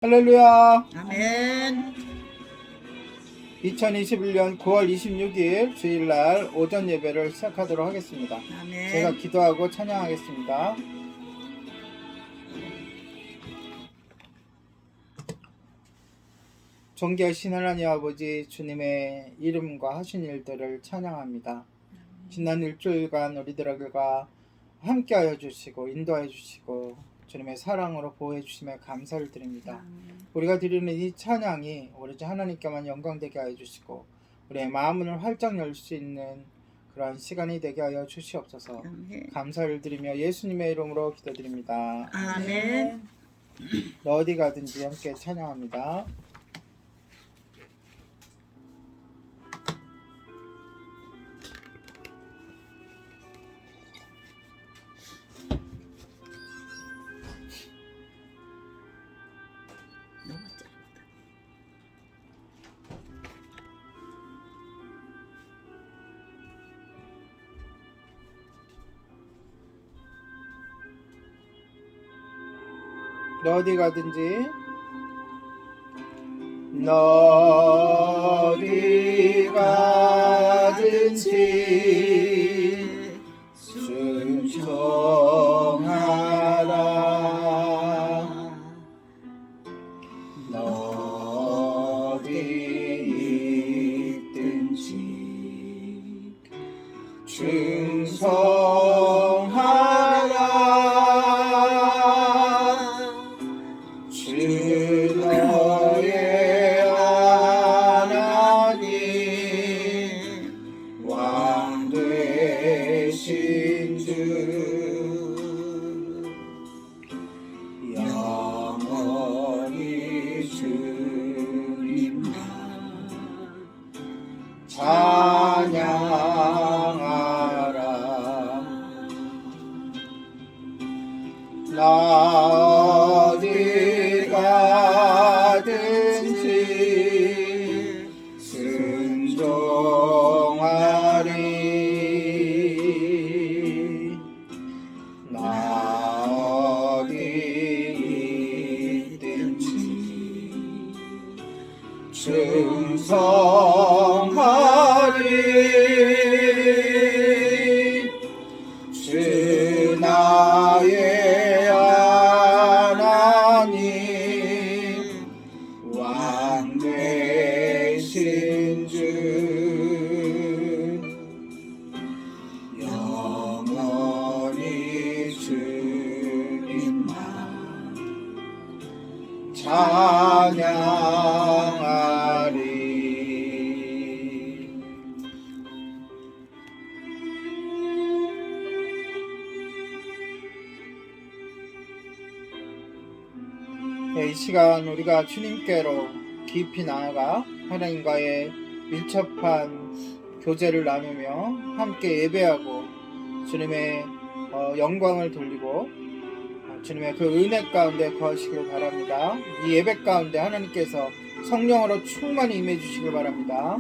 할렐루야. 아멘. 2021년 9월 26일 주일날 오전 예배를 시작하도록 하겠습니다. 아멘. 제가 기도하고 찬양하겠습니다. 존귀하신 하나님 아버지, 주님의 이름과 하신 일들을 찬양합니다. 지난 일주일간 우리들과 함께하여 주시고 인도하여 주시고 주님의 사랑으로 보호해 주심에 감사를 드립니다. 우리가 드리는 이 찬양이 오로지 하나님께만 영광되게 하여 주시고 우리의 마음을 활짝 열 수 있는 그러한 시간이 되게 하여 주시옵소서. 감사를 드리며 예수님의 이름으로 기도드립니다. 아멘. 어디 가든지 함께 찬양합니다. 너무 짧다. 어디 가든지 어디 가든지 순종하라. 어디 있든지 충성하라. 주 너의 하나님 왕 되신 주 영원히 주님만 찬양하라. 나 어디 가든지 순종하리. 나 어디 있든지 충성하리. 주 나의 하나님 왕 되신 주 영원히 주님만 찬양하리. 이 시간 우리가 주님께로 깊이 나아가 하나님과의 밀접한 교제를 나누며 함께 예배하고 주님의 영광을 돌리고 주님의 그 은혜 가운데 거하시길 바랍니다. 이 예배 가운데 하나님께서 성령으로 충만히 임해 주시길 바랍니다.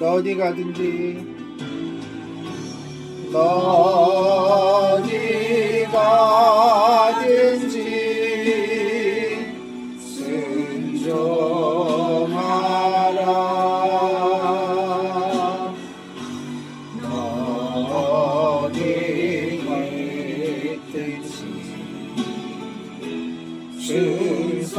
어디 가든지 어디 가든지 순종하라. 어디 있든지 충성하라.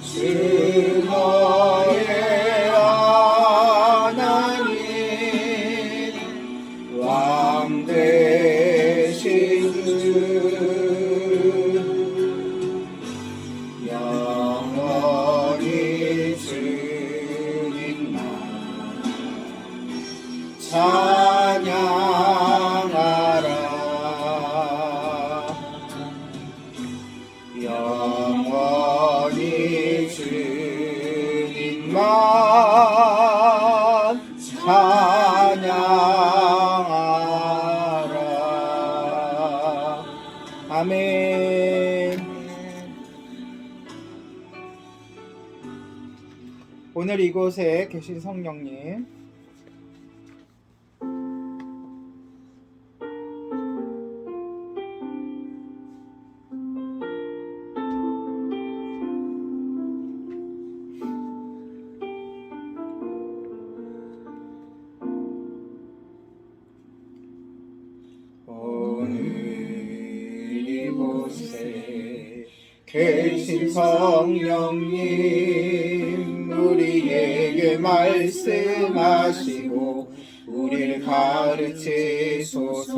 주 너의 하나님 왕 되신 주 영원히 주님만 찬양하라. 주만 찬양하라. 아멘. 오늘 이곳에 계신 성령님, 오늘 이곳에 계신 성령님, 우리에게 말씀하시고 우리를 가르치소서.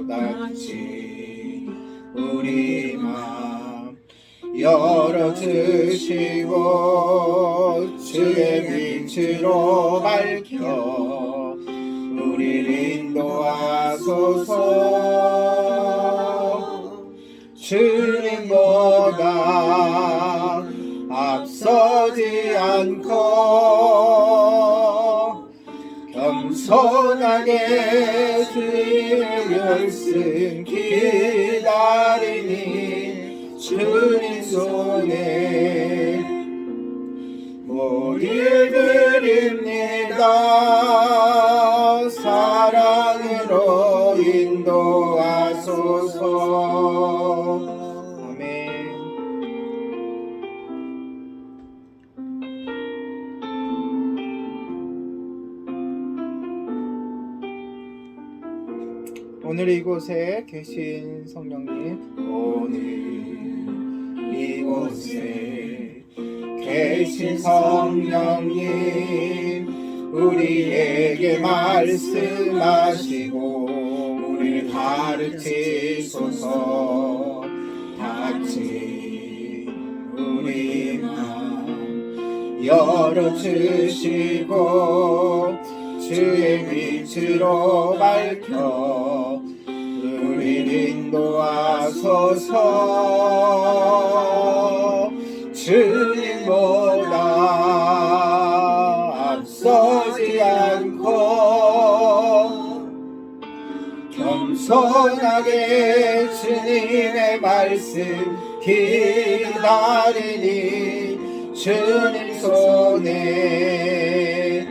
낯이 우리 맘 열어주시고 주의 빛으로 밝혀 우리를 인도하소서. 주님보다 앞서지 않고 겸손하게 주님의 말씀 기다리니 주님 손에 머리를 드립니다. 사랑으로 인도하소서. 아멘. 오늘 이곳에 계신 성령님, 오늘 이곳에 계신 성령님, 우리에게 말씀하시고 우리를 가르치소서. 같이 우리 맘 열어주시고 주의 빛으로 밝혀 우리를 인도하소서. 주님보다 앞서지 않고 겸손하게 주님의 말씀 기다리니 주님 손에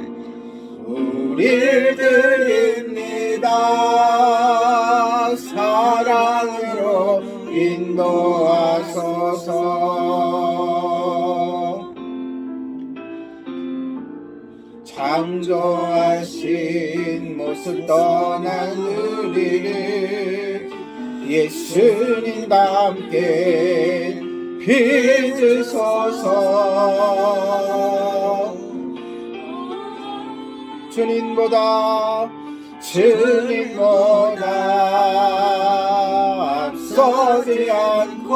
우리를 드립니다. 사랑으로 인도하소서. 창조하신 모습 떠난 우리를 예수님과 함께 빚으소서. 주님보다 앞서지 않고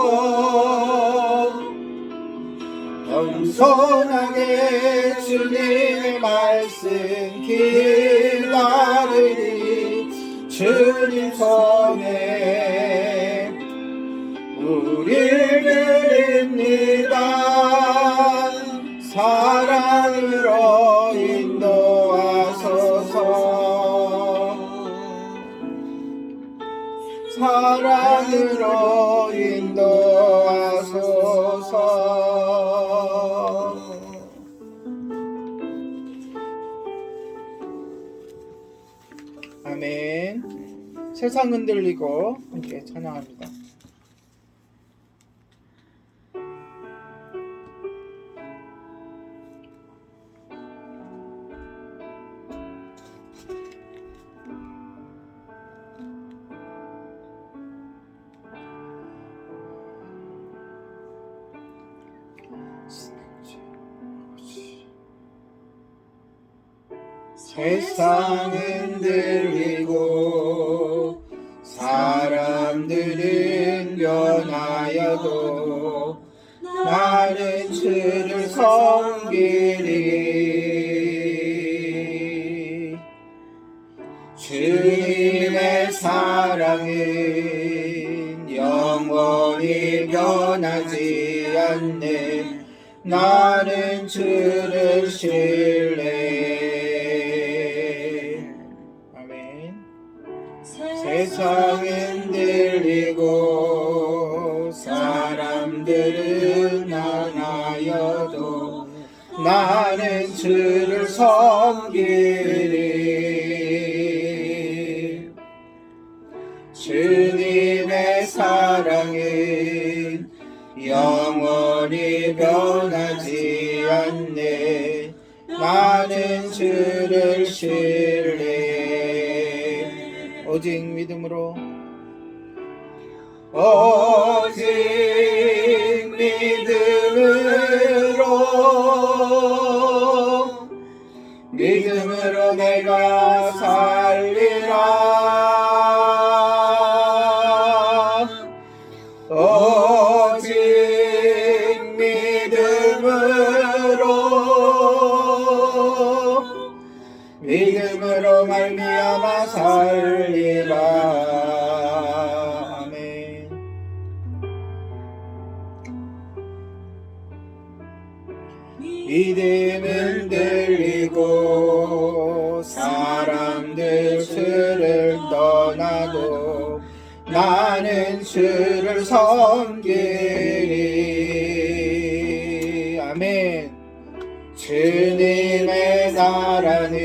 겸손하게 주님의 말씀 기다리니 주님 손에 우리를 드립니다. 사랑으로 인도하소서. 사랑으로 인도하소서. 아멘. 세상 흔들리고 함께 찬양합니다. 세상은 들리고 사람들은 변하여도 나는 주를 섬기리. 주님의 사랑은 영원히 변하지 않네. 나는 주를 신뢰. 아멘. 세상은 들리고 사람들은 많아여도 나는 주를 섬기리. 주님의 사랑은 영원히 변하지 않네. 나는 주를 신뢰. 오직 믿음으로, 오직 믿음으로 내가 살리라. 오직 믿음으로 말미암아 살리라. 아멘. 믿음은 들리고 사람들 주를 떠나도 나는 주를 섬기리. 아멘. 주님의 나라는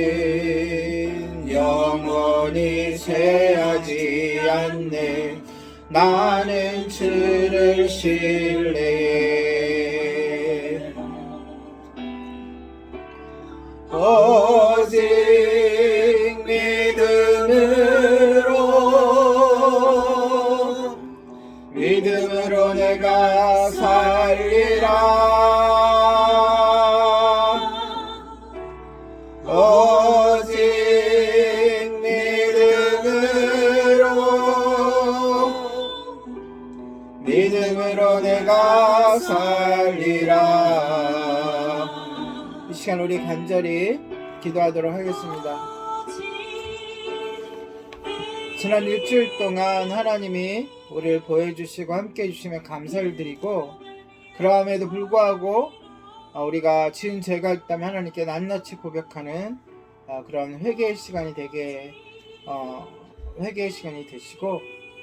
영원히 쇠하지 않네. 나는 주를 신뢰해. 오직 믿음으로 내가 살리라. 오직 믿음으로 내가 살리라. 이 시간 우리 간절히 기도하도록 하겠습니다. 지난 일주일 동안 하나님이 우리를 보여주시고 함께 해주시면 감사를 드리고, 그럼에도 불구하고 우리가 지은 죄가 있다면 하나님께 낱낱이 고백하는 그런 회개의 시간이 되게 회개의 시간이 되시고,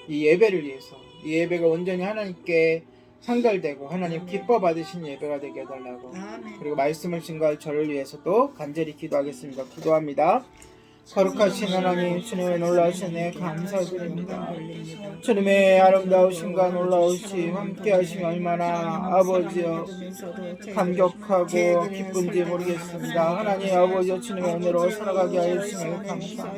이 예배를 위해서, 이 예배가 온전히 하나님께 상달되고 하나님 기뻐 받으신 예배가 되게 해달라고, 그리고 말씀을 증거할 저를 위해서도 간절히 기도하겠습니다. 기도합니다. 거룩하신 하나님, 주님의 놀라우신 애 감사드립니다. 주님의 아름다우심과 놀라우심 함께 하시면 얼마나 아버지여 감격하고 기쁜지 모르겠습니다. 하나님 아버지여, 주님의 은혜로 살아가게 하여 주시며 감사합니다.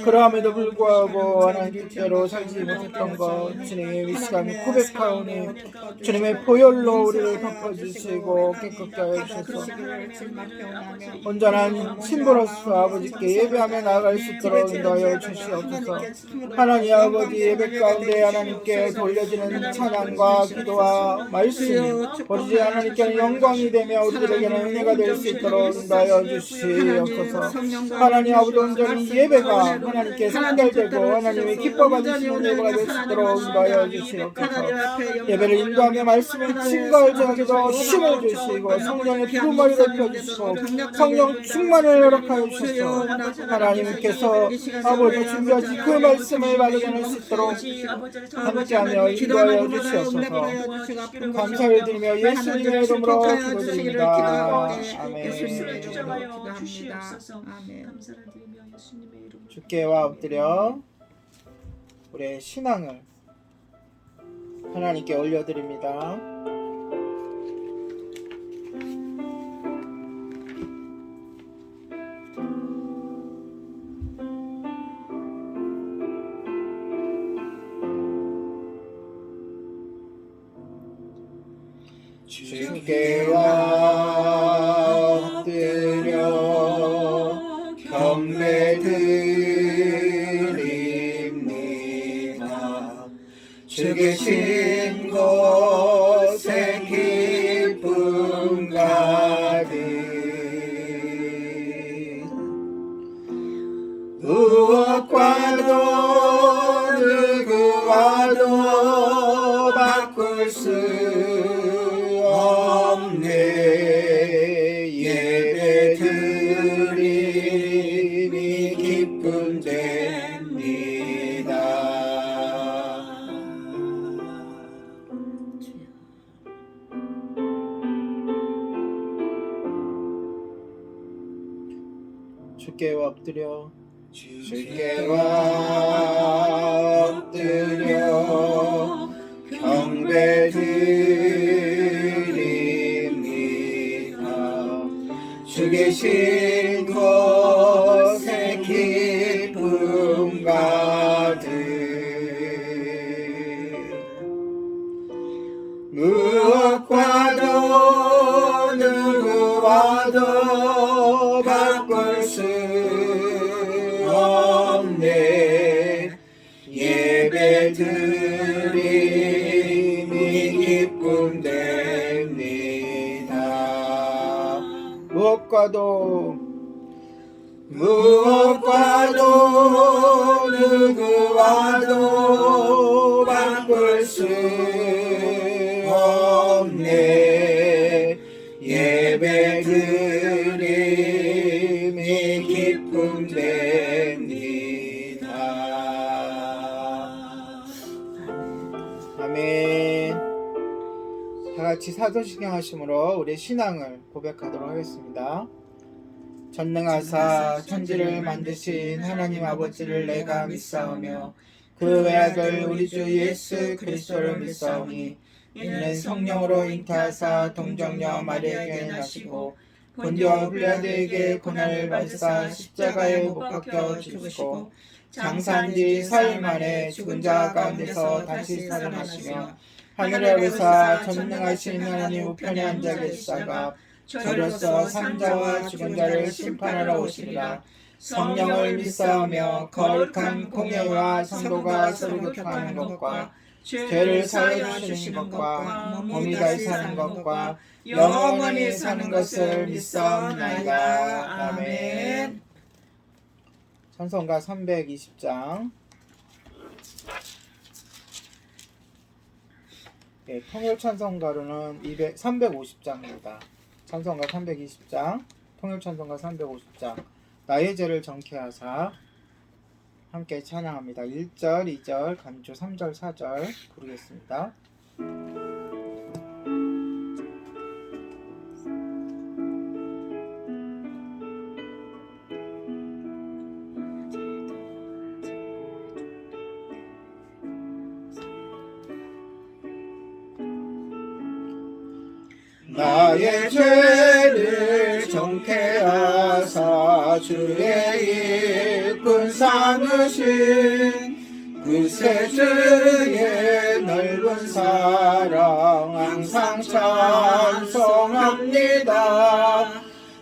그럼에도 불구하고 하나님 뜻대로 살지 못했던 것, 주님 이 시간 고백하오니 주님의 보혈로 우리를 덮어주시고 깨끗게 하여 주셔서 온전한 신부로서 아버지께 예배하며 나아갈 수 있도록 인도하여 주시옵소서. 하나님 아버지, 예배 가운데 하나님께 돌려지는 찬양과 기도와 말씀, 오직 하나님께 영광이 되며 우리들에게는 은혜가 될 수 있도록 인도하여 주시옵소서. 하나님 아버지, 온전히 예배가 하나님께 상달되고 하나님이 기뻐 받으시는 예배가 될 수 있도록 인도하여 주시옵소서. 예배를 인도하며 말씀을 증거할 자에게도 힘을 주시고 성령의 부름을 높여주시고 성령 충만을 허락하여 주시옵소서. 하나님께서 아버지 준비하신 그 말씀을 받게 할 수 있도록 함께하며 인도하여 주시옵소서. 감사를 드리며 예수님의 이름으로 기도드립니다. 아멘. 주께와 엎드려 우리의 신앙을 하나님께 올려드립니다. 주께와 엎드려 경배드립니다. 주 계신 곳에 기쁨 가득, 무엇과도 누구와도 바꿀 수 주께 엎드려 경배드립니다. 주 계신 곳에 기쁨 가득 무엇과도 누구와도 바꿀 수 없네. 예배드림이 기쁨 됩니다. 무엇과도 누구와도 바꿀 수 없네. 예배드림이 기쁨 됩니다. 아멘. 다같이 사도신경 하심으로 우리 신앙을 고백하도록 하겠습니다. 전능하사 천지를 만드신 하나님 아버지를 내가 믿사오며 그 외아들 우리 주 예수 그리스도를 믿사오니 이는 성령으로 잉태하사 동정녀 마리아에게 나시고 본디오 빌라도에게 고난을 받으사 십자가에 못 박혀 죽으시고 장사한 지 사흘 만에 죽은 자 가운데서 다시 살아나시며 하늘에 오르사 전능하신 하나님 우편에 앉아 계시다가 저로서 산자와 죽은 자를 심판하러 오시리라. 성령을 믿사오며 거룩한 공예와 성도가 서로 교통하는 것과 죄를 사하여 주시는 것과 몸이 다시 사는 것과 영원히 사는 것을 믿사옵나이다. 아멘. 찬송가 320장. 네, 통일 찬송가로는 350장입니다. 찬송가 320장, 통일 찬송가 350장. 나의 죄를 정케하사 함께 찬양합니다. 1절, 2절, 간주 3절, 4절 부르겠습니다. 나의 죄를 정케하사 주의 일꾼 삼으신 구세주의 넓은 사랑 항상 찬송합니다.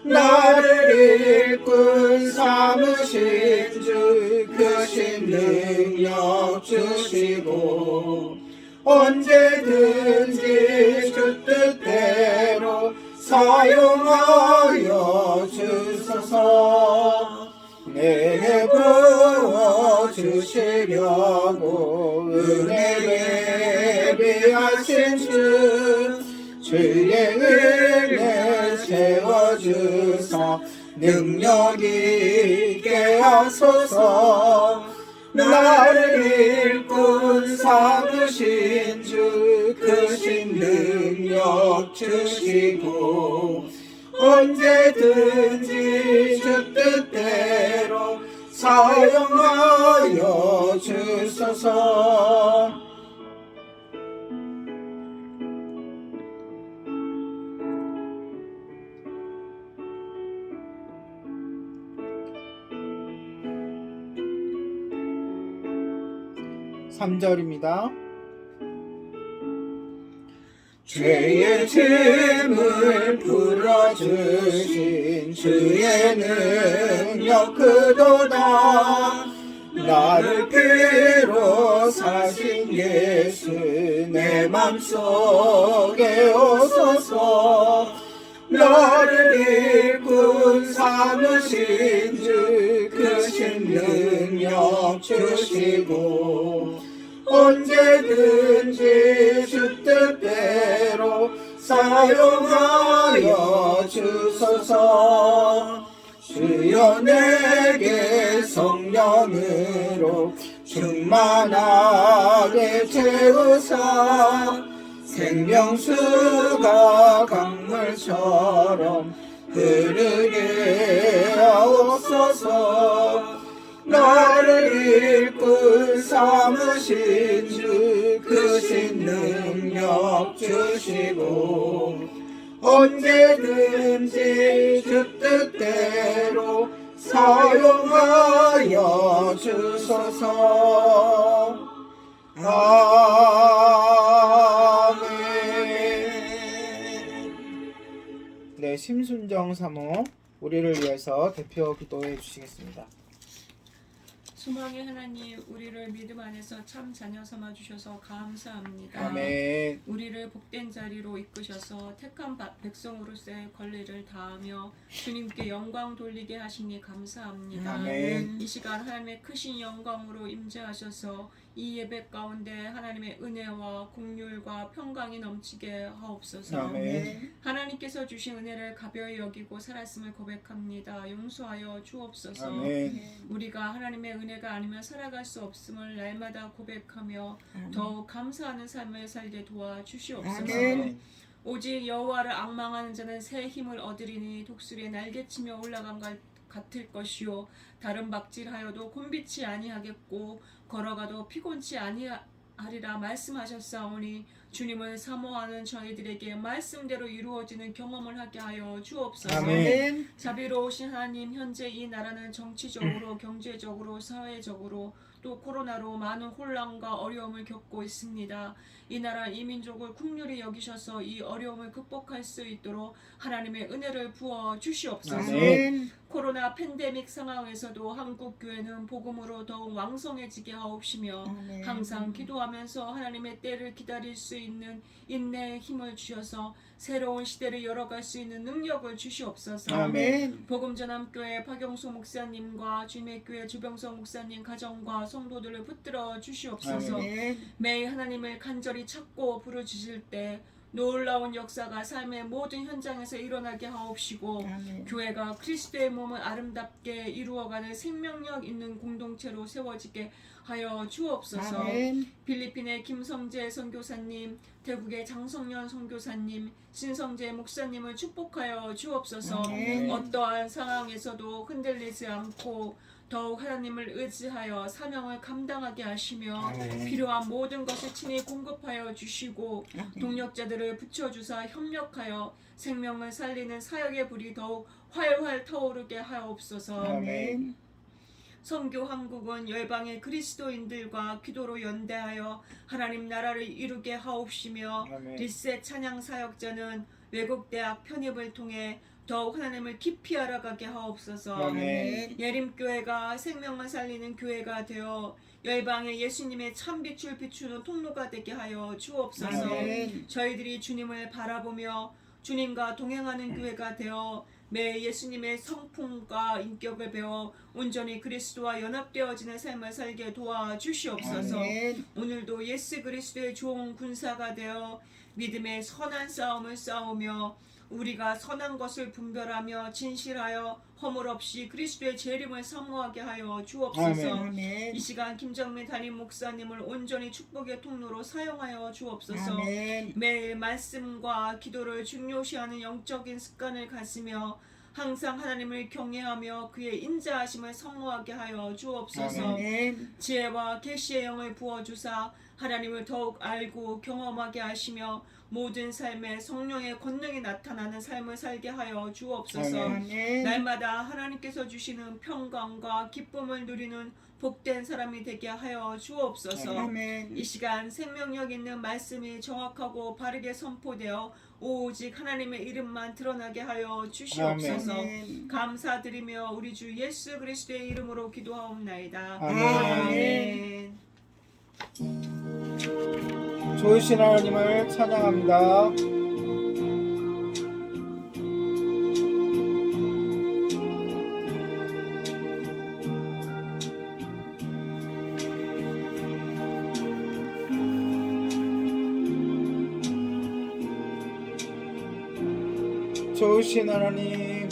나를 일꾼 삼으신 주 크신 능력 주시고 언제든지 주 뜻대로 사용하여 주소서. 내게 부어주시려고 은혜 예비하신 주의 은혜 채워주사 능력 있게 하소서. 나를 일꾼 삼으신 주 크신 능력 주시고 언제든지 주 뜻대로 사용하여 주소서. (3절입니다) 죄의 짐을 풀어주신 주의 능력 크도다. 나를 피로 사신 예수 내 맘속에 오소서. 너를 일꾼 삼으신 주 크신 능력 주시고 언제든지 주 뜻대로 사용하여 주소서. 주여 내게 성령으로 충만하게 채우사 생명수가 강물처럼 흐르게 하옵소서. 주소서. 나를 이끌 삼으신 주 크신 능력 주시고 언제든지 주 뜻대로 사용하여 주소서. 아멘. 네, 심순정 사모 우리를 위해서 대표 기도해 주시겠습니다. 소망의 하나님, 우리를 믿음 안에서 참 자녀 삼아 주셔서 감사합니다. 아멘. 우리를 복된 자리로 이끄셔서 택한 백성으로서의 권리를 다하며 주님께 영광 돌리게 하시니 감사합니다. 아멘. 이 시간 하나님의 크신 영광으로 임재하셔서 이 예배 가운데 하나님의 은혜와 긍휼과 평강이 넘치게 하옵소서. 아멘. 하나님께서 주신 은혜를 가벼이 여기고 살았음을 고백합니다. 용서하여 주옵소서. 아멘. 우리가 하나님의 은혜가 아니면 살아갈 수 없음을 날마다 고백하며 더욱 감사하는 삶을 살게 도와주시옵소서. 아멘. 오직 여호와를 앙망하는 자는 새 힘을 얻으리니 독수리의 날개치며 올라간 것 같을 것이요 다른 박질하여도 곤비치 아니하겠고 걸어가도 피곤치 아니하리라 말씀하셨사오니 주님을 사모하는 저희들에게 말씀대로 이루어지는 경험을 하게 하여 주옵소서. 아멘. 자비로우신 하나님, 현재 이 나라는 정치적으로 경제적으로 사회적으로 또 코로나로 많은 혼란과 어려움을 겪고 있습니다. 이 나라 이 민족을 긍휼히 여기셔서 이 어려움을 극복할 수 있도록 하나님의 은혜를 부어 주시옵소서. 아멘. 코로나 팬데믹 상황에서도 한국 교회는 복음으로 더욱 왕성해지게 하옵시며 항상 기도하면서 하나님의 때를 기다릴 수 있는 인내의 힘을 주셔서 새로운 시대를 열어갈 수 있는 능력을 주시옵소서. 아멘. 복음전함교회 박영수 목사님과 주님의 교회 주병성 목사님 가정과 성도들을 붙들어 주시옵소서. 아멘. 매일 하나님을 간절히 찾고 부르짖을 때 놀라운 역사가 삶의 모든 현장에서 일어나게 하옵시고 교회가 그리스도의 몸을 아름답게 이루어가는 생명력 있는 공동체로 세워지게 하여 주옵소서. 아멘. 필리핀의 김성재 선교사님, 태국의 장성년 선교사님, 신성재 목사님을 축복하여 주옵소서. 아멘. 어떠한 상황에서도 흔들리지 않고 더욱 하나님을 의지하여 사명을 감당하게 하시며 아멘. 필요한 모든 것을 친히 공급하여 주시고 동력자들을 붙여주사 협력하여 생명을 살리는 사역의 불이 더욱 활활 타오르게 하옵소서. 아멘. 선교 한국은 열방의 그리스도인들과 기도로 연대하여 하나님 나라를 이루게 하옵시며 아멘. 리셋 찬양 사역자는 외국 대학 편입을 통해 더욱 하나님을 깊이 알아가게 하옵소서. 아멘. 예림교회가 생명을 살리는 교회가 되어 열방의 예수님의 참빛을 비추는 통로가 되게 하여 주옵소서. 아멘. 저희들이 주님을 바라보며 주님과 동행하는 교회가 되어 매 예수님의 성품과 인격을 배워 온전히 그리스도와 연합되어지는 삶을 살게 도와주시옵소서. 아멘. 오늘도 예수 그리스도의 좋은 군사가 되어 믿음의 선한 싸움을 싸우며 우리가 선한 것을 분별하며 진실하여 허물 없이 그리스도의 재림을 사모하게 하여 주옵소서. 아멘. 이 시간 김정민 담임 목사님을 온전히 축복의 통로로 사용하여 주옵소서. 아멘. 매일 말씀과 기도를 중요시하는 영적인 습관을 가지며 항상 하나님을 경외하며 그의 인자하심을 사모하게 하여 주옵소서. 아멘. 지혜와 계시의 영을 부어주사 하나님을 더욱 알고 경험하게 하시며 모든 삶에 성령의 권능이 나타나는 삶을 살게 하여 주옵소서. 아멘. 날마다 하나님께서 주시는 평강과 기쁨을 누리는 복된 사람이 되게 하여 주옵소서. 아멘. 이 시간 생명력 있는 말씀이 정확하고 바르게 선포되어 오직 하나님의 이름만 드러나게 하여 주시옵소서. 아멘. 감사드리며 우리 주 예수 그리스도의 이름으로 기도하옵나이다. 아멘. 좋으신 하나님을 찬양합니다. 좋으신 하나님,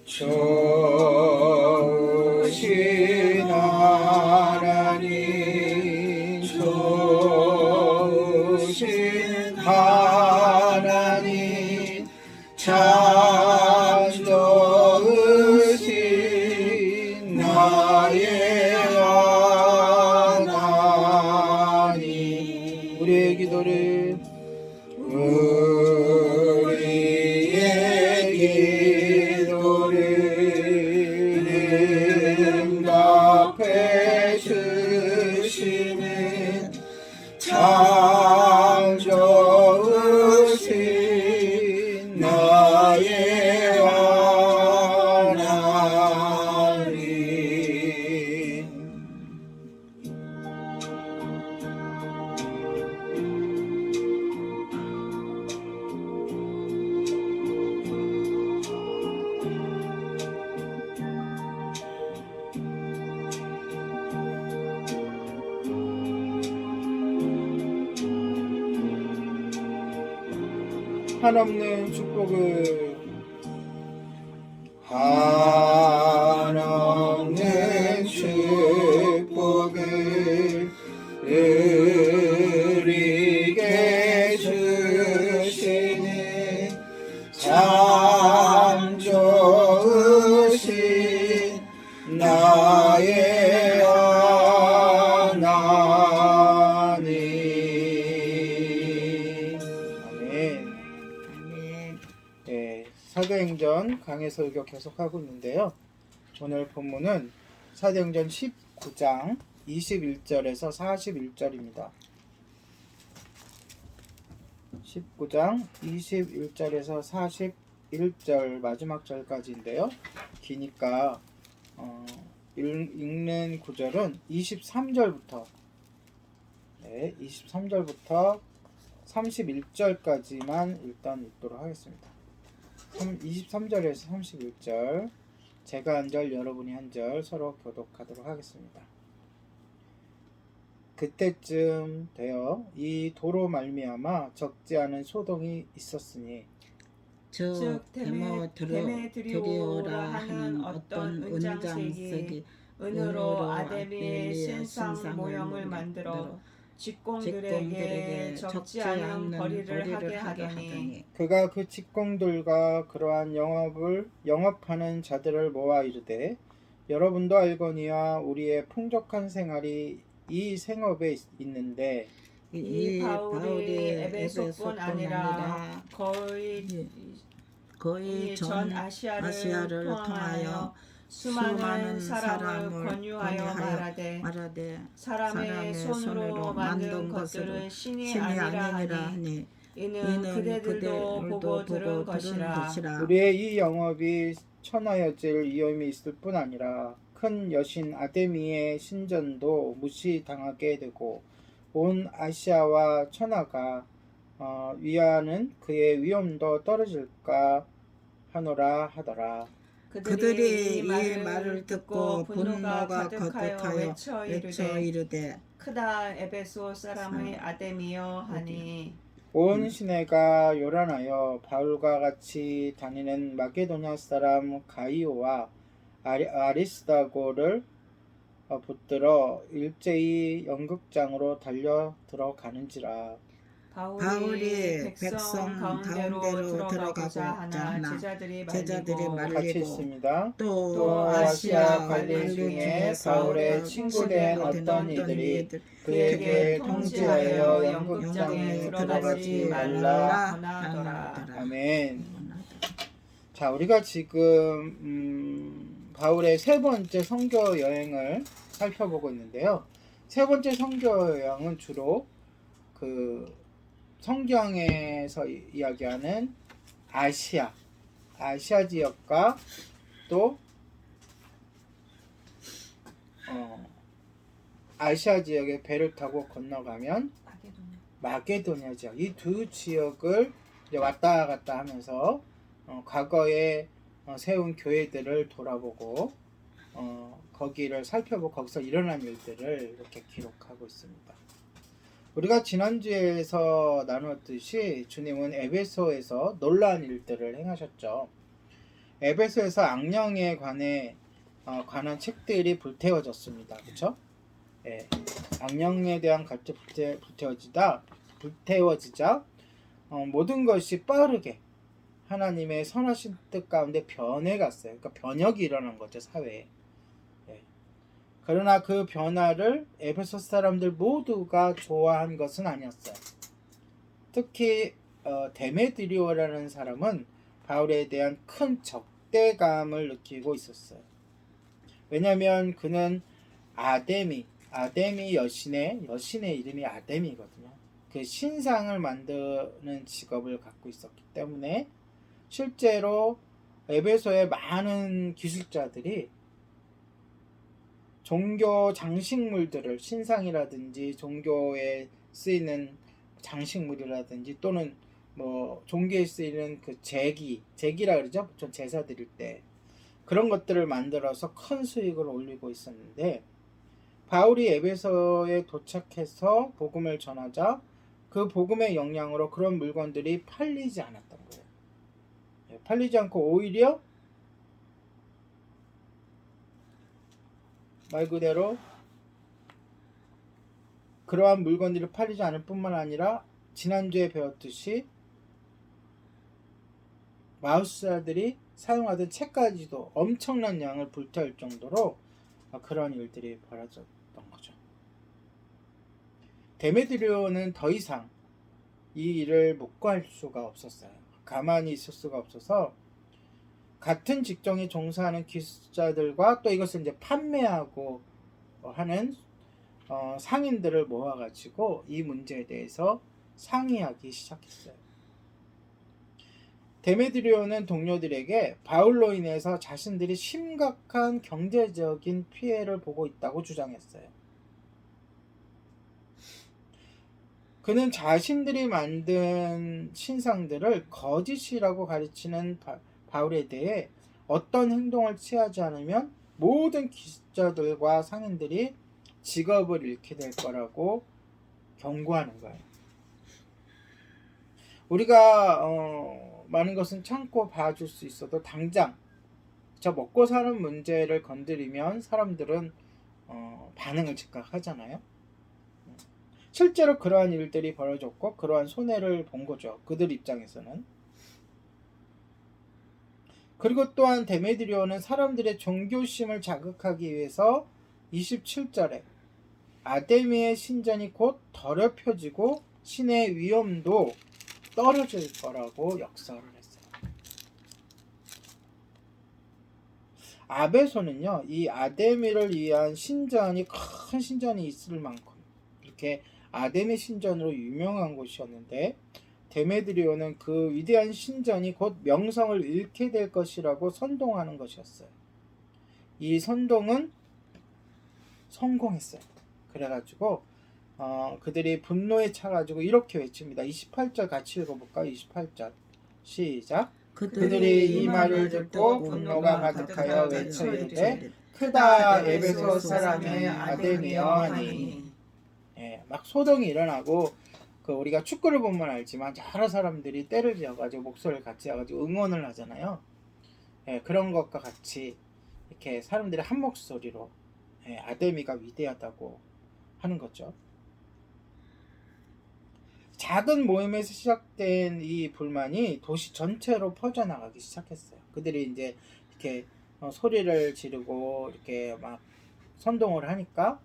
좋으신 하나님, 좋으신 하나님, 참 좋으신 나의 하나님. 한없는 축복을 한없는 축복을 우리에게 주시는 참 좋으신 나의 하나님. 아멘. 아멘. 네, 사도행전 강해설교 계속하고 있는데요. 오늘 본문은 사도행전 19장 21절에서 41절입니다. 19장 21절에서 41절 마지막 절까지인데요. 기니까 읽는 구절은 23절부터 23절부터 31절까지만 일단 읽도록 하겠습니다. 23절에서 31절 제가 한 절 여러분이 한 절 서로 교독하도록 하겠습니다. 그때쯤 되어 이 도로 말미암아 적지 않은 소동이 있었으니 저 데메드리오라 하는 어떤 은장색이 은으로 아데미의 신상 모형을 만들어 직공들에게 적지 않은 벌이를 하게 하더니 그가 그 직공들과 그러한 영업하는 자들을 모아 이르되 여러분도 알거니와 우리의 풍족한 생활이 이 생업에 있는데 이 바울이 에베소뿐 아니라 거의 전 아시아를 통하여 수많은 사람을 권유하여 말하되 사람의 손으로 만든 것들은 신이 아니라 하니 이는 그대들도 보고 들은 것이라. 우리의 이 영업이 천하여질 위험이 있을 뿐 아니라 큰 여신 아데미의 신전도 무시당하게 되고 온 아시아와 천하가 위하는 그의 위엄도 떨어질까 하노라 하더라. 그들이 이 말을 듣고 분노가 가득하여 외쳐 이르되 크다 에베소 사람의 아데미여 하니 온 시내가 요란하여 바울과 같이 다니는 마게도냐 사람 가이오와 아리스다고를 붙들어 일제히 연극장으로 달려 들어가는지라. 바울이 백성 가운데로 들어가고자 하나 제자들이 말리고 같이 있습니다. 또 아시아 관리 중에 바울의 친구된 어떤 이들이 그에게 통지하여 연극장에 들어가지 말라 권하더라. 아멘. 자, 우리가 지금 바울의 세 번째 선교 여행을 살펴보고 있는데요. 세 번째 선교 여행은 주로 그 성경에서 이야기하는 아시아 지역과 또 아시아 지역에 배를 타고 건너가면 마게도냐 지역, 이 두 지역을 이제 왔다 갔다 하면서 과거에 세운 교회들을 돌아보고 거기를 살펴보고 거기서 일어난 일들을 이렇게 기록하고 있습니다. 우리가 지난주에서 나누었듯이 주님은 에베소에서 놀라운 일들을 행하셨죠. 에베소에서 악령에 관한 책들이 불태워졌습니다. 그렇죠? 예, 악령에 대한 갈증 불태워지자 모든 것이 빠르게 하나님의 선하신 뜻 가운데 변해갔어요. 그러니까 변혁이 일어난 거죠, 사회에. 예. 그러나 그 변화를 에베소 사람들 모두가 좋아한 것은 아니었어요. 특히 데메드리오라는 사람은 바울에 대한 큰 적대감을 느끼고 있었어요. 왜냐하면 그는 아데미 여신의 이름이 아데미거든요. 그 신상을 만드는 직업을 갖고 있었기 때문에 실제로 에베소의 많은 기술자들이 종교 장식물들을 신상이라든지 종교에 쓰이는 장식물이라든지 또는 뭐 종교에 쓰이는 그 제기라 그러죠. 보통 제사 드릴 때 그런 것들을 만들어서 큰 수익을 올리고 있었는데 바울이 에베소에 도착해서 복음을 전하자 그 복음의 영향으로 그런 물건들이 팔리지 않았던 거예요. 팔리지 않고 오히려 말 그대로 그러한 물건들이 팔리지 않을 뿐만 아니라 지난주에 배웠듯이 마우스자들이 사용하던 책까지도 엄청난 양을 불태울 정도로 그런 일들이 벌어졌던 거죠. 데메드리오는 더 이상 이 일을 묵과할 수가 없었어요. 가만히 있을 수가 없어서 같은 직종에 종사하는 기술자들과 또 이것을 이제 판매하고 하는 상인들을 모아가지고 이 문제에 대해서 상의하기 시작했어요. 데메드리오는 동료들에게 바울로 인해서 자신들이 심각한 경제적인 피해를 보고 있다고 주장했어요. 그는 자신들이 만든 신상들을 거짓이라고 가르치는 바울에 대해 어떤 행동을 취하지 않으면 모든 기술자들과 상인들이 직업을 잃게 될 거라고 경고하는 거예요. 우리가 많은 것은 참고 봐줄 수 있어도 당장 저 먹고 사는 문제를 건드리면 사람들은 반응을 즉각 하잖아요. 실제로 그러한 일들이 벌어졌고 그러한 손해를 본 거죠. 그들 입장에서는. 그리고 또한 데메드리오는 사람들의 종교심을 자극하기 위해서 27절에 아데미의 신전이 곧 더럽혀지고 신의 위엄도 떨어질 거라고 역설을 했어요. 아베소는요, 이 아데미를 위한 신전이 큰 신전이 있을 만큼 이렇게 아데미 신전으로 유명한 곳이었는데 데메드리오는 그 위대한 신전이 곧 명성을 잃게 될 것이라고 선동하는 것이었어요. 이 선동은 성공했어요. 그래가지고 그들이 분노에 차가지고 이렇게 외칩니다. 28절 같이 읽어볼까요? 28절 시작. 그들이 이 말을 듣고 분노가 가득하여 외쳐 이르되 크다 에베소 사람의 아데미여 하니. 막 소동이 일어나고 우리가 축구를 보면 알지만 여러 사람들이 때를 지어가지고 목소리를 같이 해가지고 응원을 하잖아요. 그런 것과 같이 이렇게 사람들이 한 목소리로 아데미가 위대하다고 하는 거죠. 작은 모임에서 시작된 이 불만이 도시 전체로 퍼져나가기 시작했어요. 그들이 이제 이렇게 소리를 지르고 이렇게 막 선동을 하니까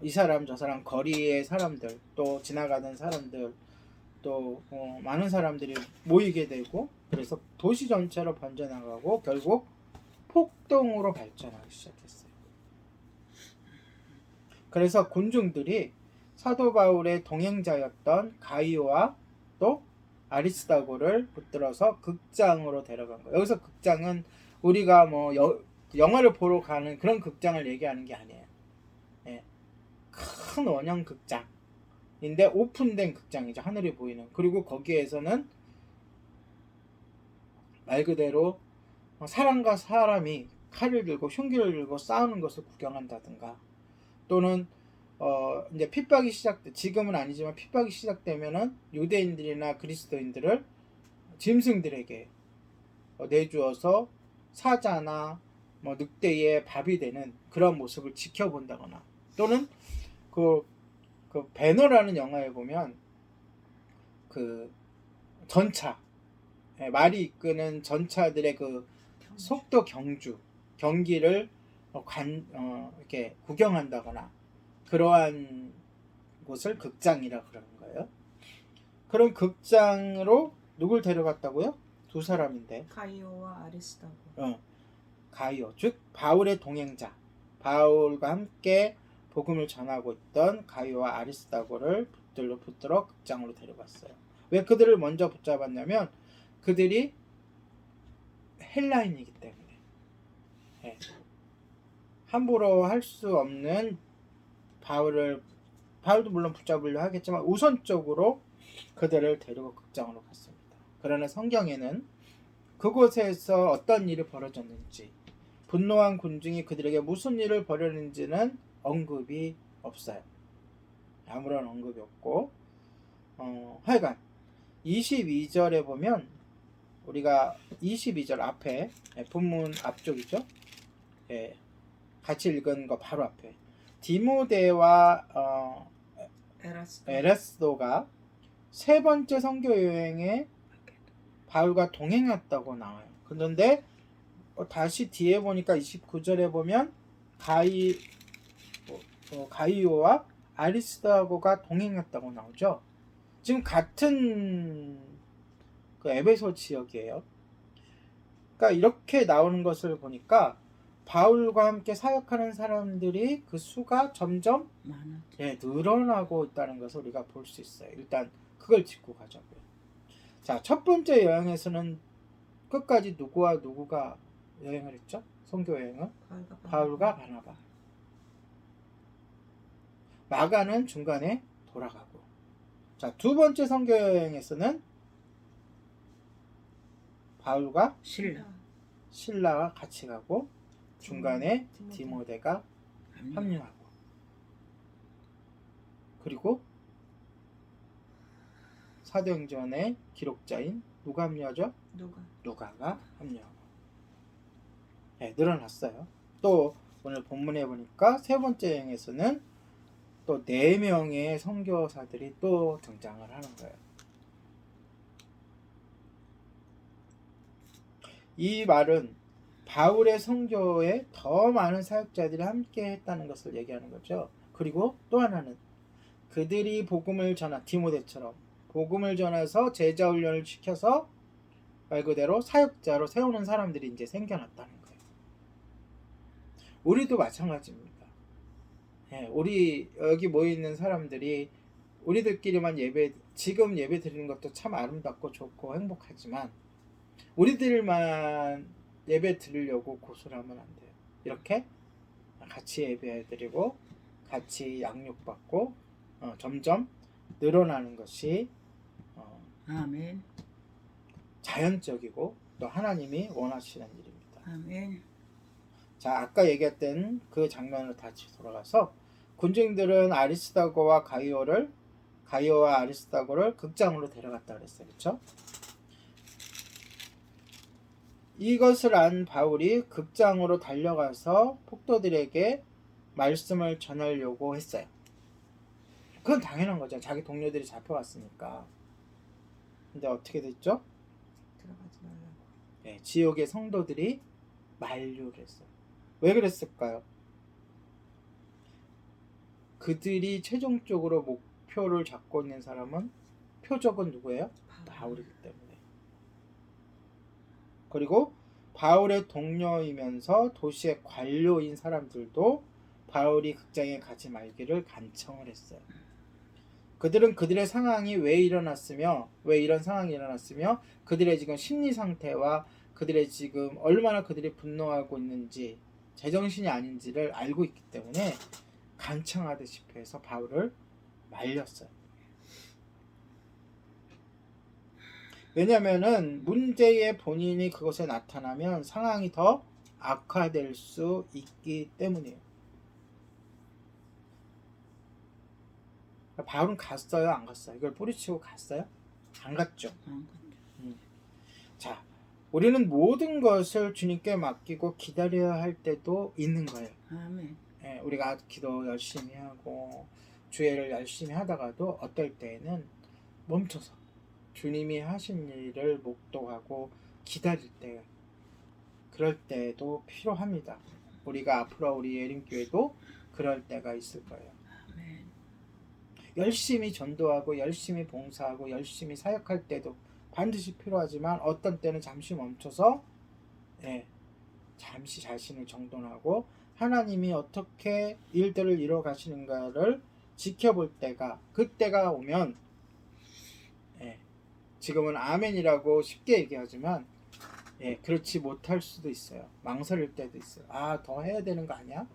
이 사람 저 사람 거리의 사람들 또 지나가던 사람들 또 많은 사람들이 모이게 되고 그래서 도시 전체로 번져나가고 결국 폭동으로 발전하기 시작했어요. 그래서 군중들이 사도 바울의 동행자였던 가이오와 또 아리스다고를 붙들어서 극장으로 데려간 거예요. 여기서 극장은 우리가 뭐 영화를 보러 가는 그런 극장을 얘기하는 게 아니에요. 큰 원형 극장인데 오픈된 극장이죠. 하늘이 보이는. 그리고 거기에서는 말 그대로 사람과 사람이 칼을 들고 흉기를 들고 싸우는 것을 구경한다든가 또는 이제 핍박이 지금은 아니지만 핍박이 시작되면은 유대인들이나 그리스도인들을 짐승들에게 내주어서 사자나 뭐 늑대의 밥이 되는 그런 모습을 지켜본다거나 또는 그 배너라는 영화에 보면 그 전차 말이 이끄는 전차들의 그 속도 경기를 이렇게 구경한다거나 그러한 곳을 극장이라 그러는 거예요. 그런 극장으로 누굴 데려갔다고요? 두 사람인데 가이오와 아리스다고. 가이오 즉 바울의 동행자 바울과 함께 복음을 전하고 있던 가이오와 아리스다고를 붙들어 극장으로 데려갔어요. 왜 그들을 먼저 붙잡았냐면 그들이 헬라인이기 때문에 예. 함부로 할 수 없는 바울도 물론 붙잡으려 하겠지만 우선적으로 그들을 데리고 극장으로 갔습니다. 그러나 성경에는 그곳에서 어떤 일이 벌어졌는지, 분노한 군중이 그들에게 무슨 일을 벌였는지는 언급이 없어요. 아무런 언급이 없고 하여간 22절에 보면 우리가 22절 앞에 본문 앞쪽이죠. 예, 같이 읽은 거 바로 앞에 디모데와 에라스도가 세 번째 선교 여행에 바울과 동행했다고 나와요. 그런데 다시 뒤에 보니까 29절에 보면 가이오와 아리스도하고가 동행했다고 나오죠. 지금 같은 그 에베소 지역이에요. 그러니까 이렇게 나오는 것을 보니까 바울과 함께 사역하는 사람들이 그 수가 점점 늘어나고 있다는 것을 우리가 볼 수 있어요. 일단 그걸 짚고 가자고요. 자, 첫 번째 여행에서는 끝까지 누구와 누구가 여행을 했죠? 선교 여행은 바울과 바나바. 마가는 중간에 돌아가고. 자, 두 번째 선교 여행에서는 바울과 실라와 같이 가고 중간에 디모데가 합류하고 그리고 사도행전의 기록자인 누가 합류하죠? 누가가 합류하고 늘어났어요. 또 오늘 본문에 보니까 세 번째 여행에서는 또 4명의 선교사들이 또 등장을 하는 거예요. 이 말은 바울의 선교에 더 많은 사역자들이 함께 했다는 것을 얘기하는 거죠. 그리고 또 하나는 그들이 복음을 전한 디모데처럼 복음을 전해서 제자 훈련을 시켜서 말 그대로 사역자로 세우는 사람들이 이제 생겨났다는 거예요. 우리도 마찬가지입니다. 우리 여기 모여 있는 사람들이 우리들끼리만 지금 예배 드리는 것도 참 아름답고 좋고 행복하지만 우리들만 예배 드리려고 고술하면 안 돼요. 이렇게 같이 예배 드리고 같이 양육받고 점점 늘어나는 것이 아멘. 자연적이고 또 하나님이 원하시는 일입니다. 아멘. 자, 아까 얘기했던 그 장면으로 다시 돌아가서 군중들은 아리스다고와 가이오와 아리스다고를 극장으로 데려갔다 그랬어요. 그렇죠? 이것을 안 바울이 극장으로 달려가서 폭도들에게 말씀을 전하려고 했어요. 그건 당연한 거죠. 자기 동료들이 잡혀갔으니까. 근데 어떻게 됐죠? 들어가지 말라고. 지역의 성도들이 만류를 했어요. 왜 그랬을까요? 그들이 최종적으로 목표를 잡고 있는 사람은 표적은 누구예요? 바울이기 때문에. 그리고 바울의 동료이면서 도시의 관료인 사람들도 바울이 극장에 가지 말기를 간청을 했어요. 그들은 그들의 상황이 왜 이런 상황이 일어났으며 그들의 지금 심리 상태와 그들의 지금 얼마나 그들이 분노하고 있는지 제정신이 아닌지를 알고 있기 때문에 간청하듯이 해서 바울을 말렸어요. 왜냐면은 문제의 본인이 그것에 나타나면 상황이 더 악화될 수 있기 때문이에요. 바울은 갔어요? 안 갔어요? 이걸 뿌리치고 갔어요? 안 갔죠. 자, 우리는 모든 것을 주님께 맡기고 기다려야 할 때도 있는 거예요. 아멘. 우리가 기도 열심히 하고 주의를 열심히 하다가도 어떨 때에는 멈춰서 주님이 하신 일을 묵도하고 기다릴 때, 그럴 때도 필요합니다. 우리가 앞으로 우리 예림교회도 그럴 때가 있을 거예요. 아멘. 열심히 전도하고 열심히 봉사하고 열심히 사역할 때도 반드시 필요하지만 어떤 때는 잠시 멈춰서 잠시 자신을 정돈하고 하나님이 어떻게 일들을 이루어 가시는가를 지켜볼 때가, 그때가 오면 지금은 아멘이라고 쉽게 얘기하지만 예, 그렇지 못할 수도 있어요. 망설일 때도 있어요. 아, 더 해야 되는 거 아니야?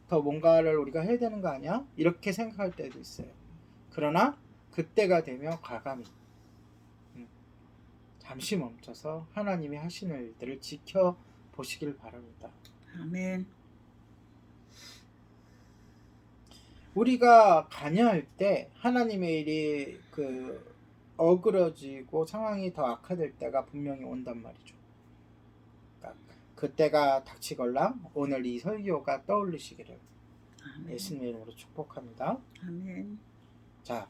더 뭔가를 우리가 해야 되는 거 아니야? 이렇게 생각할 때도 있어요. 그러나 그때가 되면 과감히 잠시 멈춰서 하나님이 하시는 일들을 지켜보시길 바랍니다. 아멘. 우리가 관여할 때 하나님의 일이 어그러지고 상황이 더 악화될 때가 분명히 온단 말이죠. 그러니까 그때가 닥치걸랑 오늘 이 설교가 떠올리시기를 아멘. 예수님의 이름으로 축복합니다. 아멘. 자,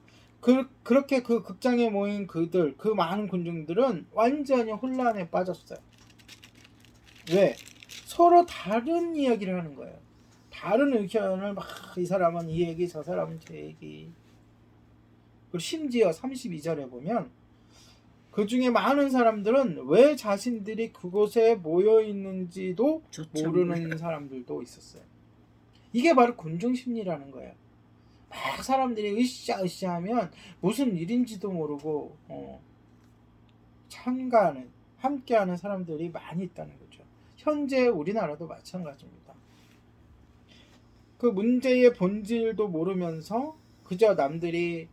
그렇게 그 극장에 모인 그 많은 군중들은 완전히 혼란에 빠졌어요. 왜? 서로 다른 이야기를 하는 거예요. 다른 의견을 막 이 사람은 이 얘기, 저 사람은 저 얘기. 그리고 심지어 32절에 보면 그 중에 많은 사람들은 왜 자신들이 그곳에 모여 있는지도 모르는 사람들도 있었어요. 이게 바로 군중 심리라는 거예요. 막 사람들이 으쌰으쌰하면 무슨 일인지도 모르고 참가하는, 함께하는 사람들이 많이 있다는 거죠. 현재 우리나라도 마찬가지입니다. 그 문제의 본질도 모르면서 그저 남들이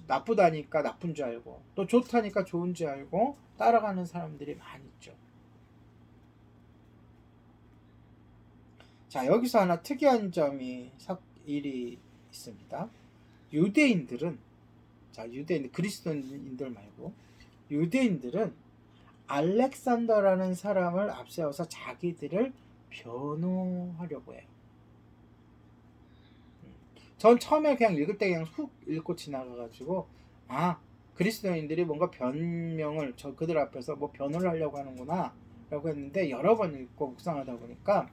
나쁘다니까 나쁜 줄 알고 또 좋다니까 좋은 줄 알고 따라가는 사람들이 많이 있죠. 자, 여기서 하나 특이한 일이 있습니다. 유대인들 그리스도인들 말고 유대인들은 알렉산더라는 사람을 앞세워서 자기들을 변호하려고 해요. 전 처음에 그냥 읽을 때 그냥 훅 읽고 지나가가지고 그리스도인들이 뭔가 변명을 그들 앞에서 뭐 변호를 하려고 하는구나 라고 했는데 여러 번 읽고 묵상하다 보니까